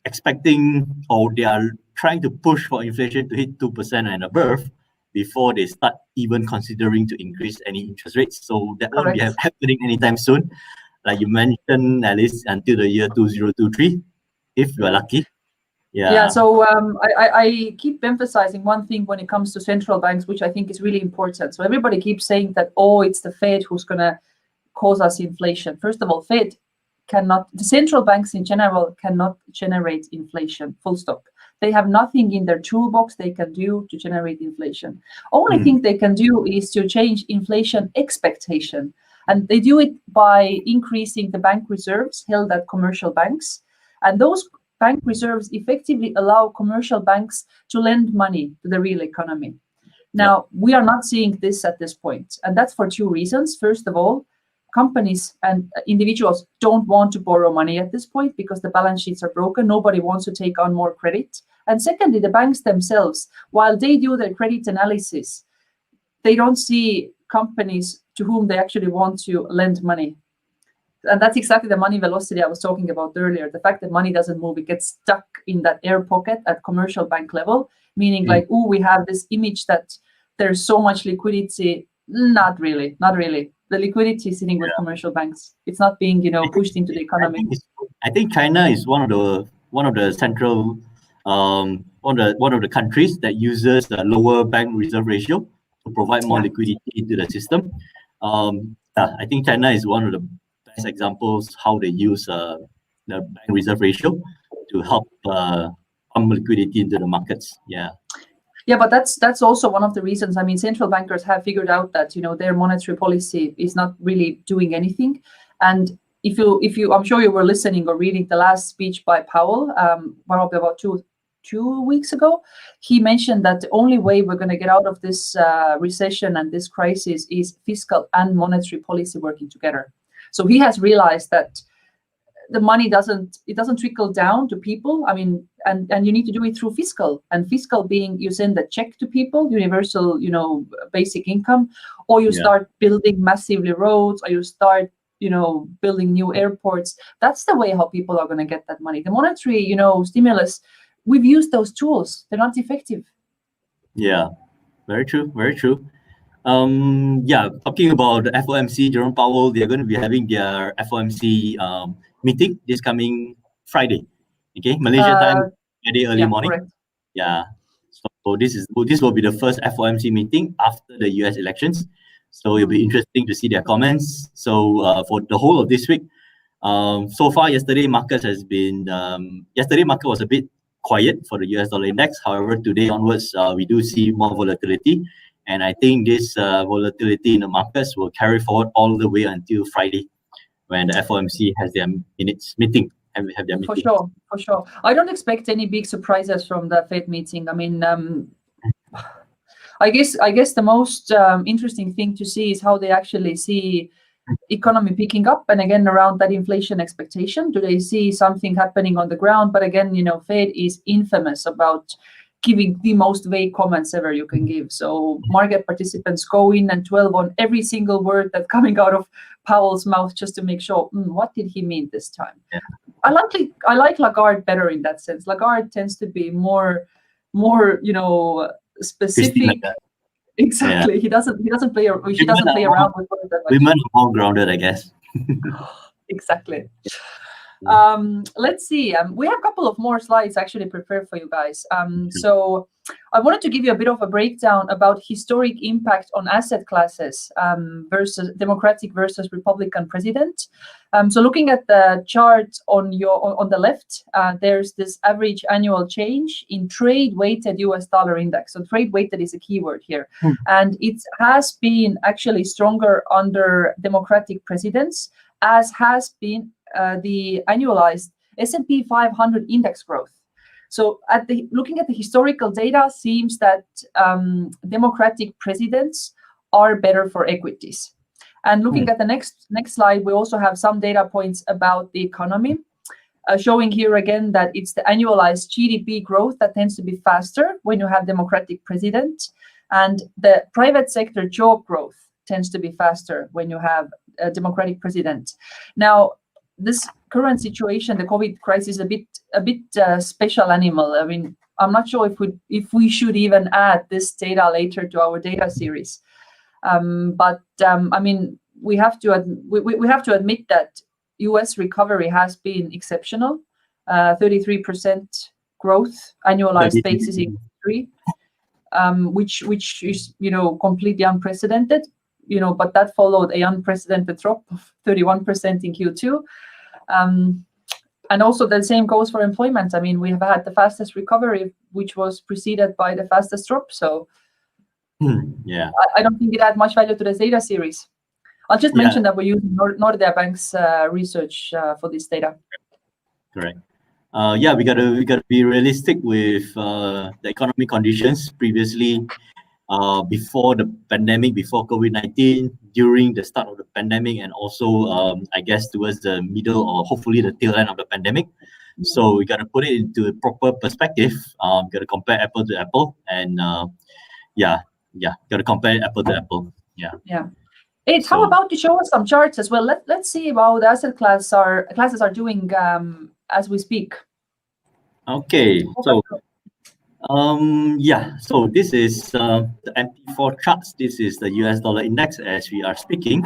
Speaker 2: expecting, or they are trying to push for inflation to hit 2% and above before they start even considering to increase any interest rates. So that won't be happening anytime soon. Like you mentioned, at least until the year 2023, if you are lucky.
Speaker 1: Yeah, so I keep emphasizing one thing when it comes to central banks, which I think is really important. So everybody keeps saying that, it's the Fed who's going to cause us inflation. First of all, the central banks in general cannot generate inflation, full stop. They have nothing in their toolbox they can do to generate inflation. Only thing they can do is to change inflation expectation. And they do it by increasing the bank reserves held at commercial banks. And those bank reserves effectively allow commercial banks to lend money to the real economy. Now, we are not seeing this at this point. And that's for two reasons. First of all, companies and individuals don't want to borrow money at this point because the balance sheets are broken. Nobody wants to take on more credit. And secondly, the banks themselves, while they do their credit analysis, they don't see companies to whom they actually want to lend money. And that's exactly the money velocity I was talking about earlier. The fact that money doesn't move, it gets stuck in that air pocket at commercial bank level, meaning we have this image that there's so much liquidity. Not really. The liquidity is sitting with commercial banks. It's not being, pushed into the economy.
Speaker 2: I think China is one of the central, one of the countries that uses a lower bank reserve ratio to provide more liquidity into the system. I think China is one of the best examples how they use the bank reserve ratio to help pump liquidity into the markets.
Speaker 1: Yeah, but that's also one of the reasons. I mean, central bankers have figured out that their monetary policy is not really doing anything. And if you, I'm sure you were listening or reading the last speech by Powell, probably about two weeks ago. He mentioned that the only way we're going to get out of this recession and this crisis is fiscal and monetary policy working together. So he has realized that the money doesn't trickle down to people. I mean, and you need to do it through fiscal, and fiscal being you send a check to people, universal, basic income, or you start building massively roads, or you start, building new airports. That's the way how people are going to get that money. The monetary, stimulus, we've used those tools. They're not effective.
Speaker 2: Yeah, very true. Very true. Talking about the FOMC, Jerome Powell, they're going to be having their FOMC meeting this coming Friday. Okay, Malaysia time, Friday early morning.
Speaker 1: Correct.
Speaker 2: Yeah. So this will be the first FOMC meeting after the US elections. So it'll be interesting to see their comments. So for the whole of this week, so far yesterday market was a bit quiet for the US dollar index. However, today onwards, we do see more volatility. And I think this volatility in the markets will carry forward all the way until Friday, when the FOMC has their meeting. Have their meeting.
Speaker 1: For sure. I don't expect any big surprises from the Fed meeting. I mean, I guess the most interesting thing to see is how they actually see economy picking up, and again around that inflation expectation. Do they see something happening on the ground? But again, Fed is infamous about giving the most vague comments ever you can give. So market participants go in and 12 on every single word that's coming out of Powell's mouth just to make sure, what did he mean this time? Yeah. I like Lagarde better in that sense. Lagarde tends to be more more, specific.
Speaker 2: Like that.
Speaker 1: Exactly. Yeah. He doesn't play around with it that much.
Speaker 2: Women are more grounded, I guess.
Speaker 1: Exactly. Let's see. We have a couple of more slides actually prepared for you guys. So I wanted to give you a bit of a breakdown about historic impact on asset classes versus Democratic versus Republican president. So looking at the chart on the left, there's this average annual change in trade-weighted US dollar index. So trade-weighted is a keyword here. And it has been actually stronger under Democratic presidents, as has been the annualized S&P 500 index growth. So looking at the historical data, seems that Democratic presidents are better for equities. And looking at the next slide, we also have some data points about the economy, showing here again that it's the annualized GDP growth that tends to be faster when you have Democratic president, and the private sector job growth tends to be faster when you have a Democratic president. Now, this current situation, the COVID crisis, is a bit special animal. I mean, I'm not sure if we should even add this data later to our data series. I mean, we have to admit that U.S. recovery has been exceptional. 33% growth annualized basis in Q3, which is completely unprecedented. But that followed an unprecedented drop of 31% in Q2. And also the same goes for employment. I mean, we have had the fastest recovery, which was preceded by the fastest drop. So
Speaker 2: yeah,
Speaker 1: I don't think it had much value to this data series. I'll just mention that we're using Nordea Bank's research for this data.
Speaker 2: Correct. We gotta be realistic with the economic conditions previously. Before the pandemic, before COVID-19, during the start of the pandemic, and also I guess towards the middle or hopefully the tail end of the pandemic. So we got to put it into a proper perspective. Got to compare apple to apple, and got to compare apple to apple.
Speaker 1: Yeah. How about to show us some charts as well? Let's see how the asset classes are doing as we speak.
Speaker 2: Okay, so. So this is the MT4 charts. This is the US dollar index as we are speaking.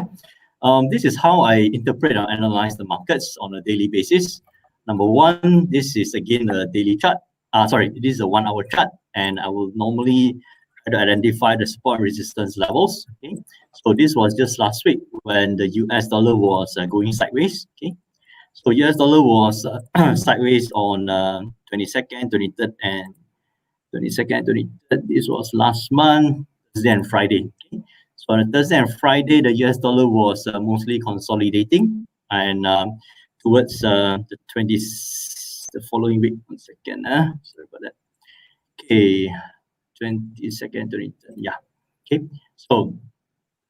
Speaker 2: This is how I interpret or analyze the markets on a daily basis. Number one, this is again a daily chart. This is a 1 hour chart, and I will normally try to identify the support and resistance levels. Okay, so this was just last week when the US dollar was going sideways. Okay, so US dollar was sideways on 22nd, 23rd, and 22nd, 23rd, this was last month, Thursday and Friday. Okay. So on Thursday and Friday, the US dollar was mostly consolidating, and towards the following week, 1 second, sorry about that. Okay, 22nd, 23rd, yeah. Okay, so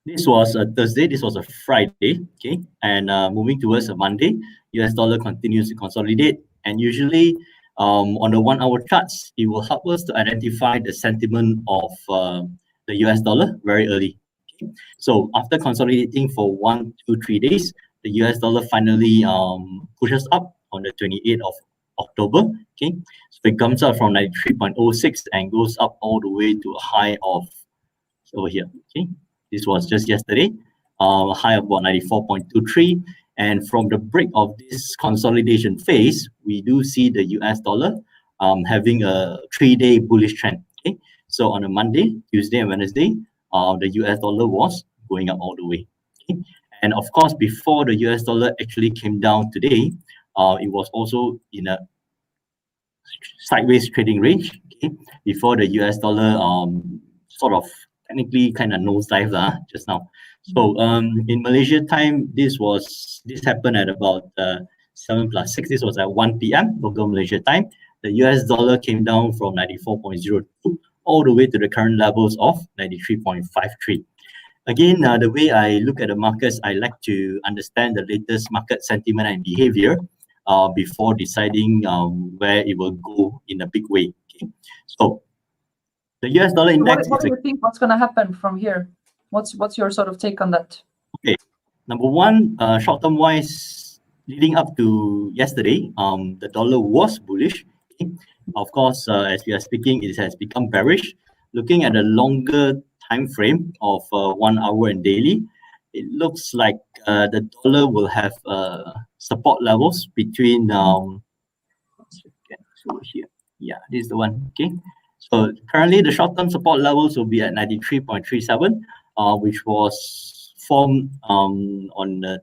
Speaker 2: this was a Thursday, this was a Friday, okay, and moving towards a Monday, US dollar continues to consolidate, and usually on the 1 hour charts, it will help us to identify the sentiment of the US dollar very early. Okay? So after consolidating for 1, 2, 3 days, the US dollar finally pushes up on the 28th of October. Okay, so it comes up from 93.06 and goes up all the way to a high of over here. Okay, this was just yesterday, a high of about 94.23. And from the break of this consolidation phase, we do see the US dollar having a 3-day bullish trend. Okay, so on a Monday, Tuesday, and Wednesday, the US dollar was going up all the way. Okay? And of course, before the US dollar actually came down today, it was also in a sideways trading range. Okay, before the US dollar sort of technically kind of nosedive just now. So in Malaysia time, this happened at about 7+6. This was at 1 p.m. local Malaysia time. The US dollar came down from 94.02 all the way to the current levels of 93.53. Again, the way I look at the markets, I like to understand the latest market sentiment and behavior before deciding where it will go in a big way. Okay? So the US dollar index.
Speaker 1: What do you think? What's going to happen from here? What's your sort of take on that?
Speaker 2: Okay, number one, short-term wise, leading up to yesterday, the dollar was bullish. Okay? of course, as we are speaking, it has become bearish. Looking at a longer time frame of 1 hour and daily, it looks like the dollar will have support levels between over here. Yeah, this is the one. Okay. So currently the short-term support levels will be at 93.37, which was formed on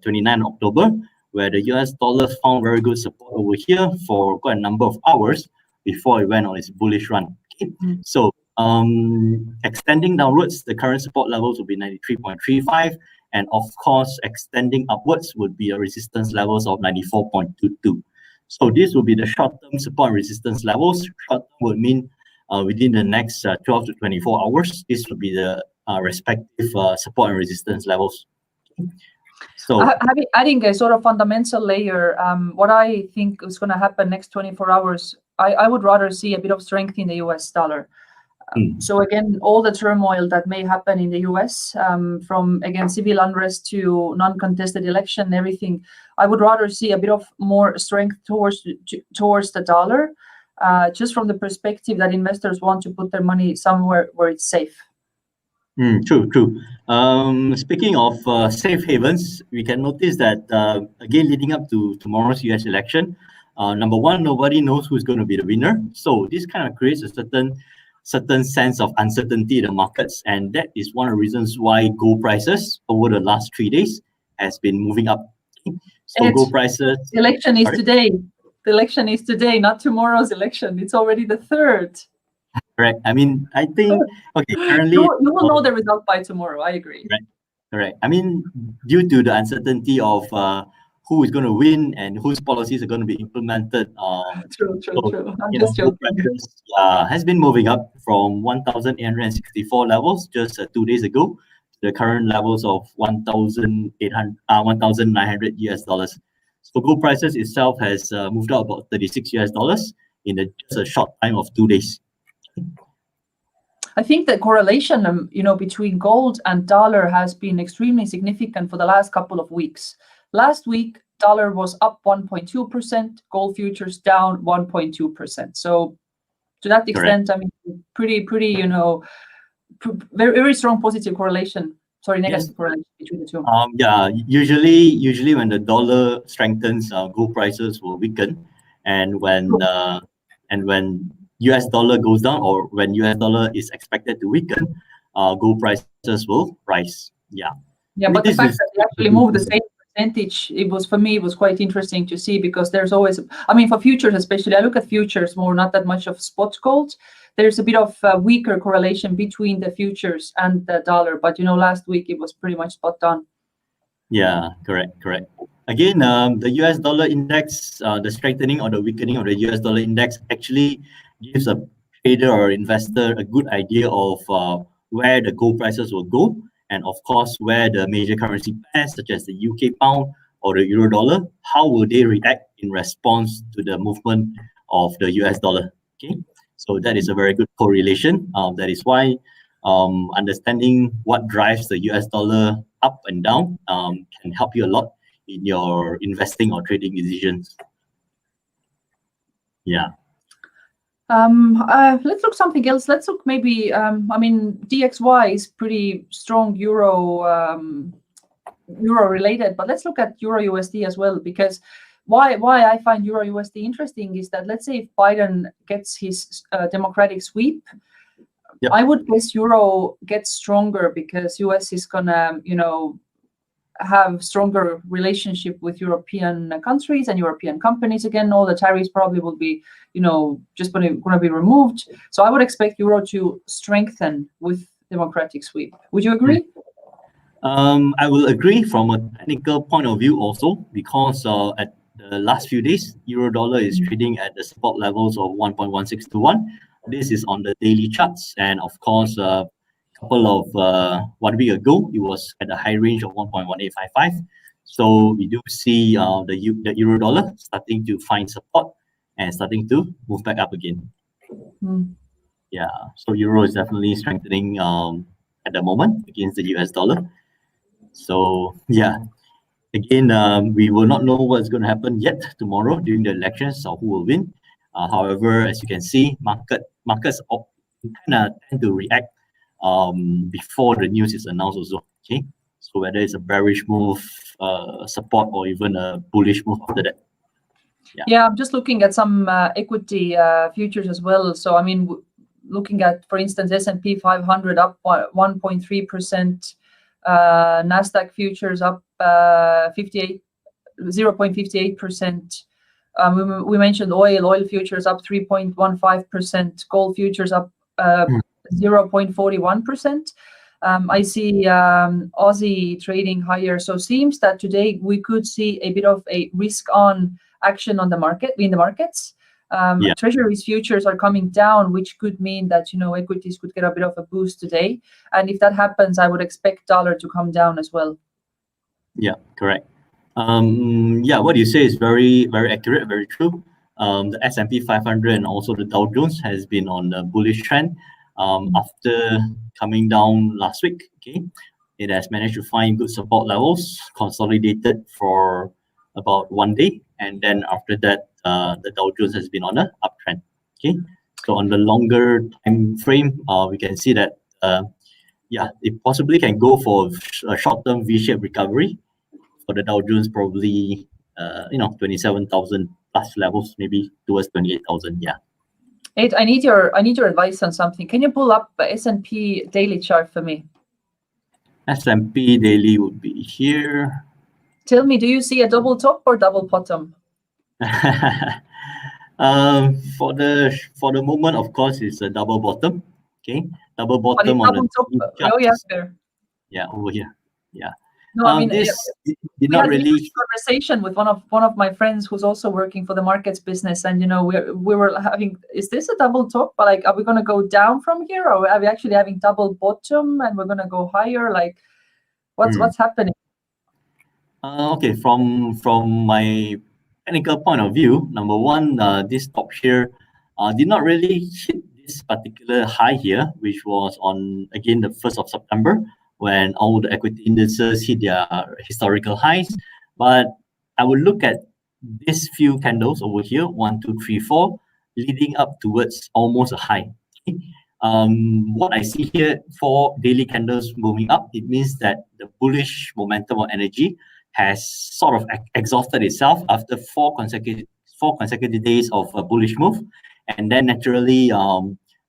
Speaker 2: 29 October, where the US dollar found very good support over here for quite a number of hours before it went on its bullish run. Okay. So extending downwards, the current support levels will be 93.35, and of course, extending upwards would be a resistance levels of 94.22. So this will be the short-term support and resistance levels. Short-term would mean within the next 12 to 24 hours, this will be the respective support and resistance levels. So
Speaker 1: adding a sort of fundamental layer, what I think is going to happen next 24 hours, I would rather see a bit of strength in the US dollar. So again, all the turmoil that may happen in the US, from again civil unrest to non-contested election, everything, I would rather see a bit of more strength towards the dollar, just from the perspective that investors want to put their money somewhere where it's safe.
Speaker 2: True. Speaking of safe havens, we can notice that again, leading up to tomorrow's US election, number one, nobody knows who's going to be the winner. So this kind of creates a certain sense of uncertainty in the markets, and that is one of the reasons why gold prices over the last 3 days has been moving up. So gold prices.
Speaker 1: The election is today. The election is today, not tomorrow's election. It's already the 3rd.
Speaker 2: Correct. I mean, I think currently
Speaker 1: you will know the result by tomorrow. I agree.
Speaker 2: Correct. I mean, due to the uncertainty of who is going to win and whose policies are going to be implemented.
Speaker 1: True. I'm just joking.
Speaker 2: Prices, has been moving up from 1,864 levels just 2 days ago to the current levels of 1,900 US dollars. So gold prices itself has moved up about 36 US dollars in just a short time of 2 days.
Speaker 1: I think the correlation, between gold and dollar has been extremely significant for the last couple of weeks. Last week, dollar was up 1.2%, gold futures down 1.2%. So to that extent,
Speaker 2: Correct.
Speaker 1: I mean, pretty, very, very strong positive correlation. Sorry, negative correlation between the two.
Speaker 2: Usually when the dollar strengthens, gold prices will weaken, and when US dollar goes down, or when US dollar is expected to weaken, gold prices will rise. Yeah,
Speaker 1: but the fact that they actually move the same percentage, it was quite interesting to see, because there's always, for futures especially, I look at futures more, not that much of spot gold. There's a bit of a weaker correlation between the futures and the dollar, but last week it was pretty much spot on.
Speaker 2: Yeah, correct. Again, the US dollar index, the strengthening or the weakening of the US dollar index actually gives a trader or investor a good idea of where the gold prices will go, and of course where the major currency pairs such as the UK pound or the euro dollar, how will they react in response to the movement of the US dollar. Okay, so that is a very good correlation. That is why understanding what drives the US dollar up and down can help you a lot in your investing or trading decisions. Yeah.
Speaker 1: Let's look something else. Let's look maybe, DXY is pretty strong euro related, but let's look at euro USD as well, because why I find euro USD interesting is that, let's say if Biden gets his democratic sweep, I would guess euro gets stronger, because US is gonna, have stronger relationship with European countries and European companies. Again, all the tariffs probably will be, just going to be removed. So I would expect euro to strengthen with democratic sweep. Would you agree?
Speaker 2: I will agree from a technical point of view also, because at the last few days, euro dollar is trading at the support levels of 1.16 to 1. This is on the daily charts, and of course, couple of 1 week ago, it was at a high range of 1.1855. So we do see the euro dollar starting to find support and starting to move back up again. Yeah, so euro is definitely strengthening at the moment against the US dollar. So yeah, again, we will not know what's going to happen yet tomorrow during the elections or who will win. However, as you can see, markets tend to react before the news is announced also. Okay, so whether it's a bearish move, support, or even a bullish move after that.
Speaker 1: Yeah, I'm just looking at some equity futures as well. So I mean, looking at, for instance, S&P 500 up 1.3%, Nasdaq futures up 0.58%. We mentioned oil futures up 3.15%, gold futures up 0.41%. I see Aussie trading higher. So seems that today we could see a bit of a risk on action on the market, in the markets. Treasuries futures are coming down, which could mean that, equities could get a bit of a boost today. And if that happens, I would expect dollar to come down as well.
Speaker 2: Yeah, correct. What you say is very, very accurate, very true. The S&P 500 and also the Dow Jones has been on a bullish trend. After coming down last week, okay, it has managed to find good support levels, consolidated for about 1 day, and then after that, the Dow Jones has been on an uptrend. Okay, so on the longer time frame, we can see that it possibly can go for a short-term V-shaped recovery. For the Dow Jones, probably 27,000 plus levels, maybe towards 28,000. Yeah.
Speaker 1: Ed, I need your advice on something. Can you pull up the S&P daily chart for me?
Speaker 2: S&P daily would be here.
Speaker 1: Tell me, do you see a double top or double bottom?
Speaker 2: For the moment, of course, it's a double bottom. Okay, double bottom on the
Speaker 1: top. Oh yeah, there.
Speaker 2: Yeah, over here. Yeah.
Speaker 1: No, I mean,
Speaker 2: this did
Speaker 1: we
Speaker 2: not
Speaker 1: had
Speaker 2: really
Speaker 1: a conversation with one of my friends who's also working for the markets business, and we were having, is this a double top? But like, are we going to go down from here, or are we actually having double bottom and we're going to go higher? Like, what's happening?
Speaker 2: Okay, from my technical point of view, number one, this top here did not really hit this particular high here, which was on, again, the 1st of September, when all the equity indices hit their historical highs. But I would look at these few candles over here, 1, 2, 3, 4, leading up towards almost a high. Okay? What I see here, 4 daily candles moving up, it means that the bullish momentum or energy has sort of exhausted itself after 4 consecutive days of a bullish move, and then naturally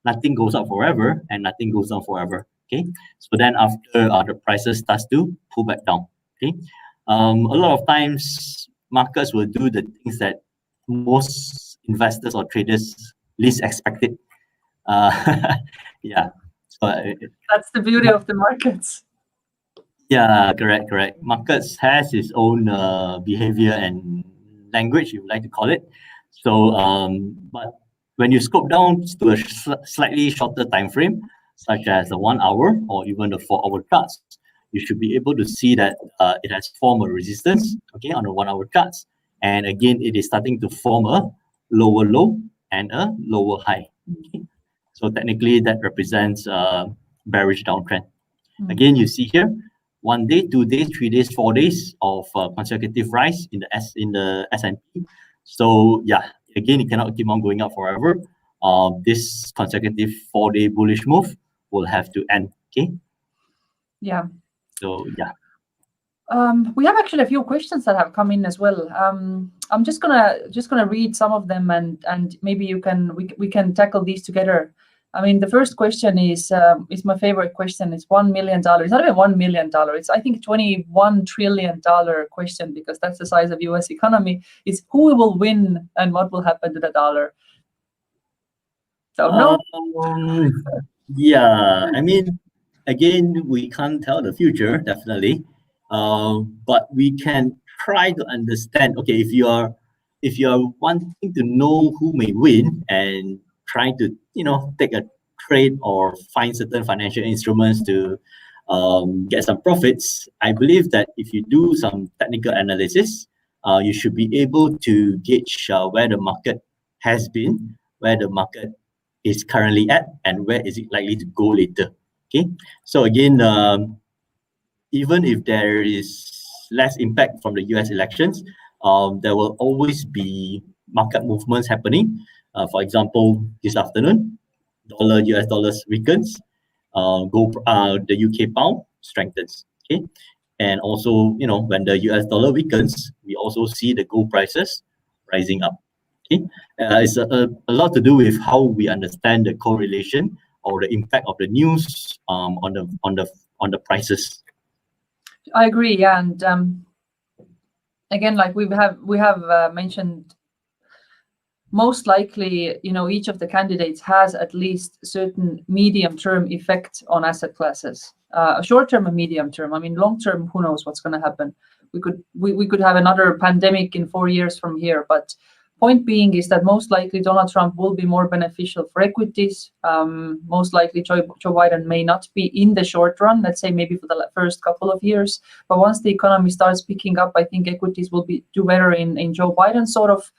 Speaker 2: nothing goes up forever and nothing goes down forever. Okay, so then after the prices starts to pull back down. Okay, a lot of times markets will do the things that most investors or traders least expected. Yeah, so
Speaker 1: that's the beauty of the markets.
Speaker 2: Yeah, correct. Markets has its own behavior and language, you would like to call it. So, but when you scope down to a slightly shorter time frame, such as the 1 hour or even the 4-hour charts, you should be able to see that it has formed a resistance, okay, on the 1 hour charts. And again, it is starting to form a lower low and a lower high. Okay? So technically that represents a bearish downtrend. Again, you see here, 1 day, 2 days, 3 days, 4 days of consecutive rise in the S&P. So yeah, again, it cannot keep on going up forever. This consecutive 4-day bullish move will have to end. Okay.
Speaker 1: Yeah.
Speaker 2: So yeah.
Speaker 1: We have actually a few questions that have come in as well. I'm just gonna read some of them, and maybe we can tackle these together. I mean, the first question is my favorite question. It's $1 million. It's not even $1 million. It's, I think, $21 trillion question, because that's the size of U.S. economy. Is who will win and what will happen to the dollar? So no.
Speaker 2: Yeah, I mean, again, we can't tell the future, definitely. But we can try to understand. Okay, if you are wanting to know who may win and trying to take a trade or find certain financial instruments to get some profits, I believe that if you do some technical analysis, you should be able to gauge where the market has been, where the market is currently at, and where is it likely to go later. Okay, so again, even if there is less impact from the US elections, there will always be market movements happening. For example, this afternoon, US dollars weakens, the UK pound strengthens. Okay, and also when the US dollar weakens, we also see the gold prices rising up. Okay, it's a lot to do with how we understand the correlation or the impact of the news on the prices.
Speaker 1: I agree, yeah, and again, like we have mentioned, most likely, each of the candidates has at least certain medium-term effect on asset classes. Short-term and medium-term. I mean, long-term, who knows what's going to happen? We could have another pandemic in 4 years from here. But point being is that most likely Donald Trump will be more beneficial for equities. Most likely Joe Biden may not be in the short run. Let's say maybe for the first couple of years. But once the economy starts picking up, I think equities will do better in Joe Biden's sort of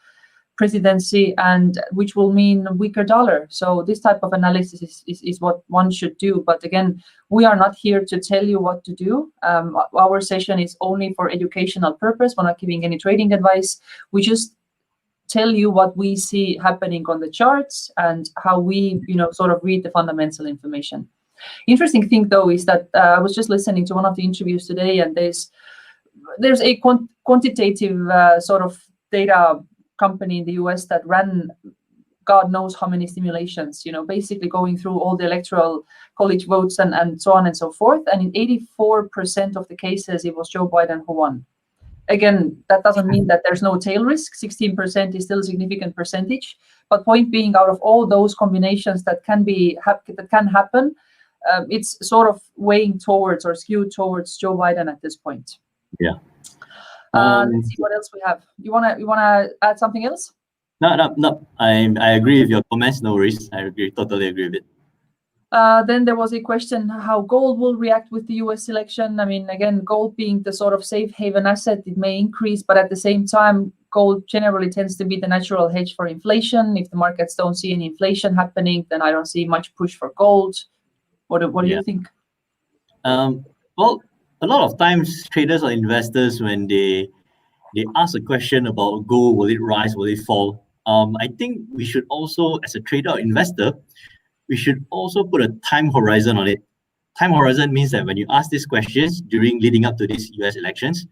Speaker 1: presidency, and which will mean a weaker dollar. So this type of analysis is what one should do. But again, we are not here to tell you what to do. Our session is only for educational purpose. We're not giving any trading advice. We just tell you what we see happening on the charts and how we, sort of read the fundamental information. Interesting thing though is that I was just listening to one of the interviews today, and there's a quantitative sort of data company in the US that ran God knows how many simulations, basically going through all the electoral college votes and so on and so forth. And in 84% of the cases, it was Joe Biden who won. Again, that doesn't mean that there's no tail risk. 16% is still a significant percentage. But point being, out of all those combinations that can happen, it's sort of weighing towards or skewed towards Joe Biden at this point.
Speaker 2: Yeah.
Speaker 1: Let's see what else we have. You wanna add something else?
Speaker 2: No. I agree with your comments. No worries. I totally agree with it.
Speaker 1: Then there was a question how gold will react with the US election. I mean, again, gold being the sort of safe haven asset, it may increase, but at the same time, gold generally tends to be the natural hedge for inflation. If the markets don't see any inflation happening, then I don't see much push for gold. What do you think?
Speaker 2: Well, a lot of times traders or investors, when they ask a question about gold, will it rise, will it fall? I think we should also, as a trader or investor, we should also put a time horizon on it. Time horizon means that when you ask these questions leading up to these US elections,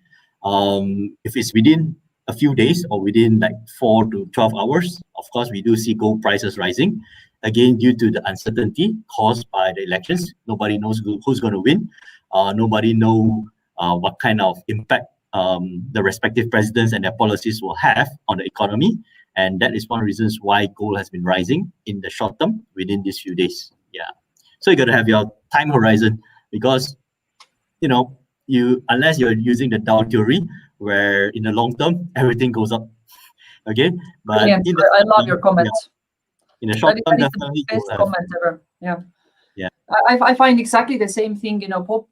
Speaker 2: if it's within a few days or within like 4 to 12 hours, of course, we do see gold prices rising. Again, due to the uncertainty caused by the elections, nobody knows who's going to win. Nobody knows what kind of impact the respective presidents and their policies will have on the economy. And that is one of the reasons why gold has been rising in the short term within these few days. Yeah. So you got to have your time horizon, because, unless you're using the Dow theory, where in the long term, everything goes up. Okay. But
Speaker 1: I love your comments.
Speaker 2: In the short term,
Speaker 1: definitely the best comment ever. Yeah.
Speaker 2: Yeah.
Speaker 1: I find exactly the same thing.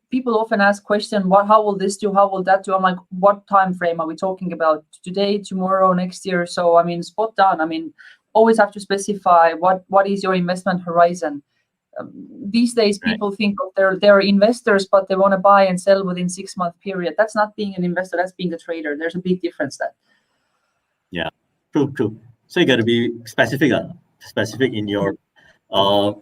Speaker 1: People often ask question, how will this do? How will that do? I'm like, what time frame are we talking about? Today, tomorrow, next year? So, I mean, spot on. I mean, always have to specify what is your investment horizon. These days, people think of they're investors, but they want to buy and sell within 6-month period. That's not being an investor. That's being a trader. There's a big difference there.
Speaker 2: Yeah, true. So you got to be specific in your what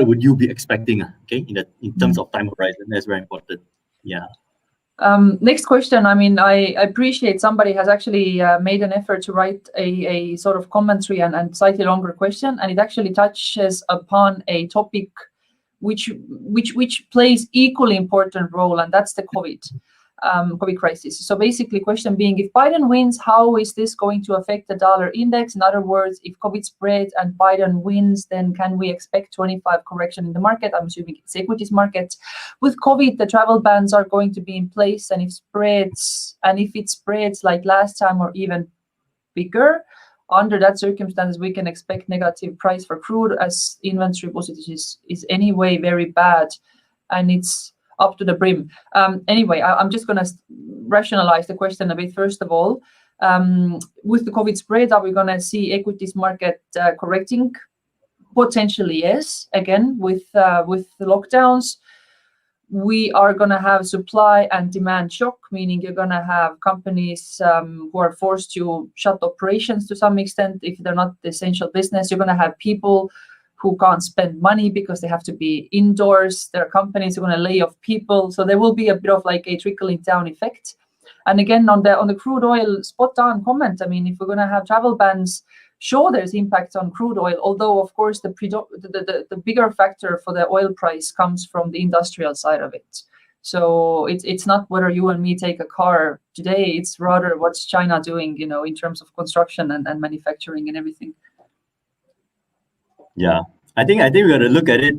Speaker 2: would you be expecting? Okay, in terms of time horizon, that's very important. Yeah.
Speaker 1: Next question. I mean, I appreciate somebody has actually made an effort to write a sort of commentary and slightly longer question, and it actually touches upon a topic which plays equally important role, and that's the COVID crisis. So basically, question being, if Biden wins, how is this going to affect the dollar index? In other words, if COVID spreads and Biden wins, then can we expect 25 correction in the market? I'm assuming it's equities market. With COVID, the travel bans are going to be in place, and if it spreads like last time or even bigger, under that circumstances, we can expect negative price for crude, as inventory position is anyway very bad, and it's up to the brim. Anyway, I'm just going to rationalize the question a bit. First of all, with the COVID spread, are we going to see equities market correcting? Potentially, yes. Again, with the lockdowns, we are going to have supply and demand shock, meaning you're going to have companies who are forced to shut operations to some extent if they're not the essential business. You're going to have people who can't spend money because they have to be indoors. There are companies who are going to lay off people. So there will be a bit of like a trickling down effect. And again, on the crude oil, spot on comment. I mean, if we're going to have travel bans, sure, there's impact on crude oil, although of course the bigger factor for the oil price comes from the industrial side of it. So it's not whether you and me take a car today, it's rather what's China doing, in terms of construction and manufacturing and everything.
Speaker 2: Yeah, I think we got to look at it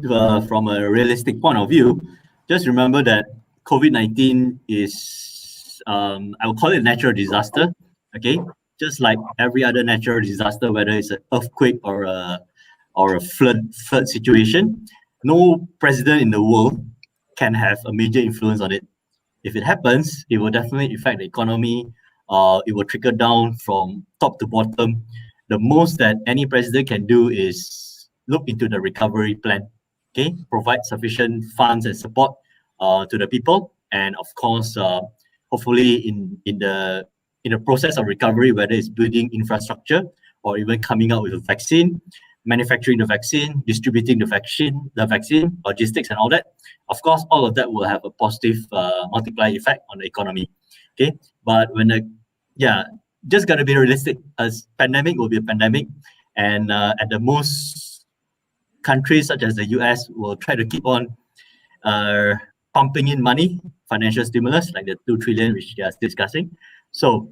Speaker 2: from a realistic point of view. Just remember that COVID-19 is, I will call it a natural disaster. Okay, just like every other natural disaster, whether it's an earthquake or a flood situation, no president in the world can have a major influence on it. If it happens, it will definitely affect the economy. It will trickle down from top to bottom. The most that any president can do is look into the recovery plan. Okay, provide sufficient funds and support to the people, and of course, hopefully in the process of recovery, whether it's building infrastructure or even coming out with a vaccine, manufacturing the vaccine, distributing the vaccine, logistics and all that. Of course, all of that will have a positive multiplier effect on the economy. Okay, but just gotta be realistic. As pandemic will be a pandemic, and at the most, countries such as the US will try to keep on pumping in money, financial stimulus like the 2 trillion which they are discussing. So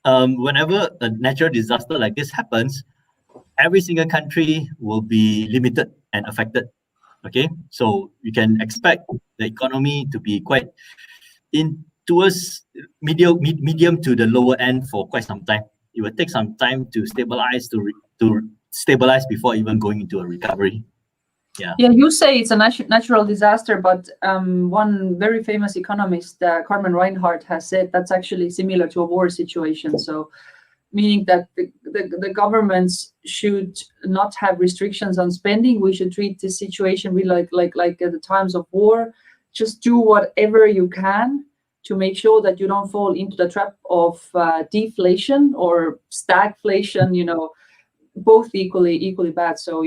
Speaker 2: whenever a natural disaster like this happens, every single country will be limited and affected. Okay, so you can expect the economy to be quite towards medium to the lower end for quite some time. It will take some time to stabilize to stabilize before even going into a recovery. Yeah,
Speaker 1: you say it's a natural disaster, but one very famous economist, Carmen Reinhardt, has said that's actually similar to a war situation. So meaning that the governments should not have restrictions on spending. We should treat this situation really like at the times of war. Just do whatever you can to make sure that you don't fall into the trap of deflation or stagflation, both equally bad. So,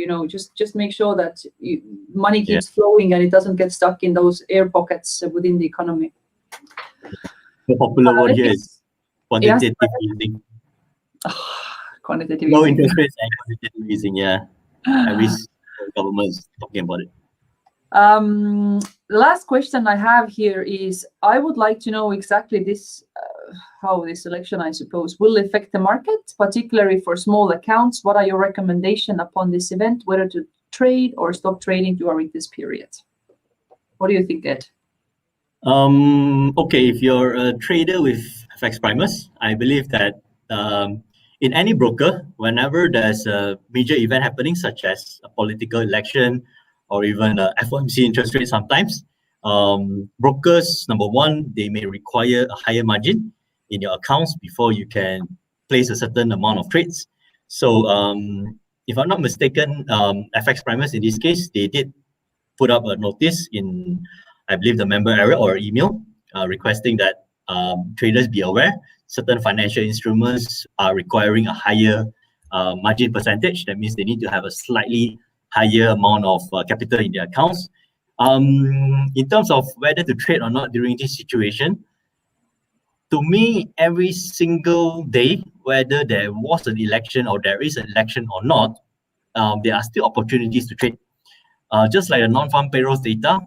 Speaker 1: just make sure that money keeps flowing and it doesn't get stuck in those air pockets within the economy.
Speaker 2: The popular word here is quantitative easing.
Speaker 1: Quantitative
Speaker 2: Low
Speaker 1: easing.
Speaker 2: interest rates and quantitative easing, every government is talking about it.
Speaker 1: The last question I have here is, I would like to know exactly this, how this election, I suppose, will affect the market, particularly for small accounts. What are your recommendations upon this event, whether to trade or stop trading during this period? What do you think, Ed?
Speaker 2: Okay, if you're a trader with FX Primus, I believe that in any broker, whenever there's a major event happening, such as a political election or even FOMC interest rate sometimes, brokers, number one, they may require a higher margin in your accounts before you can place a certain amount of trades. So if I'm not mistaken, FX Primus in this case, they did put up a notice in, I believe, the member area or email requesting that traders be aware certain financial instruments are requiring a higher margin percentage. That means they need to have a slightly higher amount of capital in their accounts. In terms of whether to trade or not during this situation, to me, every single day, whether there was an election or there is an election or not, there are still opportunities to trade. Just like a non-farm payrolls data,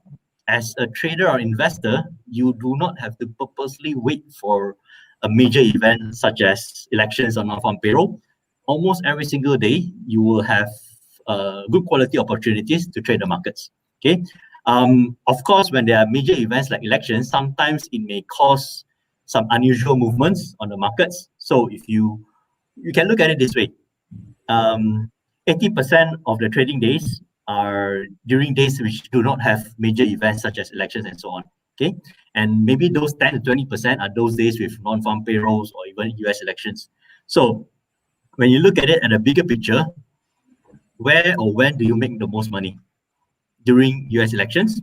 Speaker 2: as a trader or investor, you do not have to purposely wait for a major event such as elections or non-farm payroll. Almost every single day, you will have good quality opportunities to trade the markets. Okay. Of course, when there are major events like elections, sometimes it may cause some unusual movements on the markets. So if you can look at it this way, 80% of the trading days are during days which do not have major events such as elections and so on. Okay, and maybe those 10 to 20% are those days with non-farm payrolls or even US elections. So when you look at it at a bigger picture, where or when do you make the most money? During US elections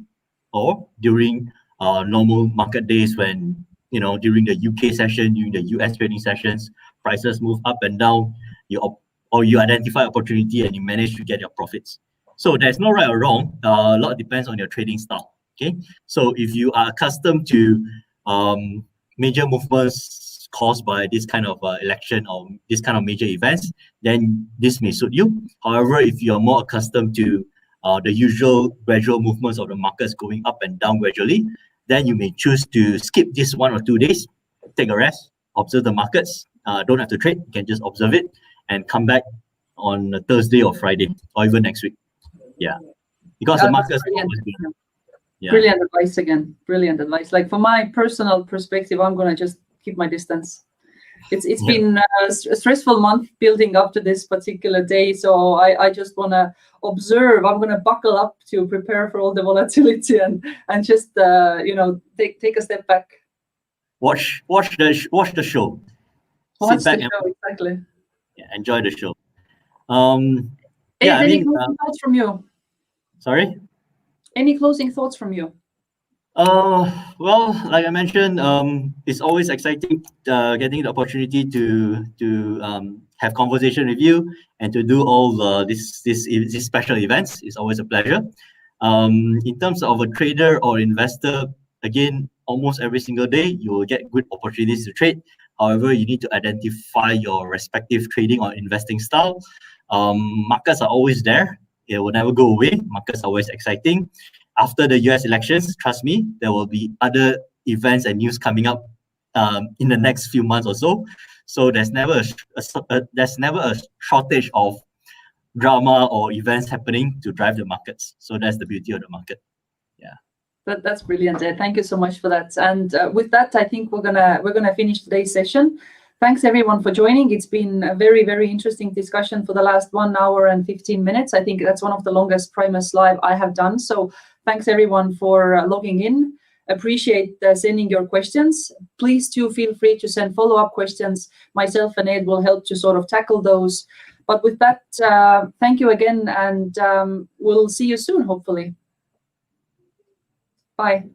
Speaker 2: or during normal market days when, during the UK session, during the US trading sessions, prices move up and down, you identify opportunity and you manage to get your profits. So there's no right or wrong. A lot depends on your trading style. Okay, so if you are accustomed to major movements caused by this kind of election or this kind of major events, then this may suit you. However, if you are more accustomed to the usual gradual movements of the markets going up and down gradually, then you may choose to skip this 1 or 2 days, take a rest, observe the markets. Don't have to trade, you can just observe it and come back on a Thursday or Friday or even next week. Yeah, because the markets are always good. Yeah.
Speaker 1: Brilliant advice again. Brilliant advice. Like from my personal perspective, I'm gonna just keep my distance. It's been a stressful month building up to this particular day, so I just wanna observe. I'm gonna buckle up to prepare for all the volatility and just take a step back.
Speaker 2: Watch the show.
Speaker 1: Watch the show, exactly.
Speaker 2: Yeah, enjoy the show.
Speaker 1: Any closing thoughts from you?
Speaker 2: Sorry?
Speaker 1: Any closing thoughts from you?
Speaker 2: Well, like I mentioned, it's always exciting getting the opportunity to have conversation with you and to do all these special events. It's always a pleasure. In terms of a trader or investor, again, almost every single day you will get good opportunities to trade. However, you need to identify your respective trading or investing style. Markets are always there. It will never go away. Markets are always exciting. After the US elections, trust me, there will be other events and news coming up in the next few months or so. So there's never a shortage of drama or events happening to drive the markets. So that's the beauty of the market. Yeah.
Speaker 1: That's brilliant. Thank you so much for that. And with that, I think we're gonna finish today's session. Thanks everyone for joining. It's been a very, very interesting discussion for the last 1 hour and 15 minutes. I think that's one of the longest Primus live I have done. So thanks everyone for logging in. Appreciate sending your questions. Please do feel free to send follow-up questions. Myself and Ed will help to sort of tackle those. But with that, thank you again, and we'll see you soon, hopefully. Bye.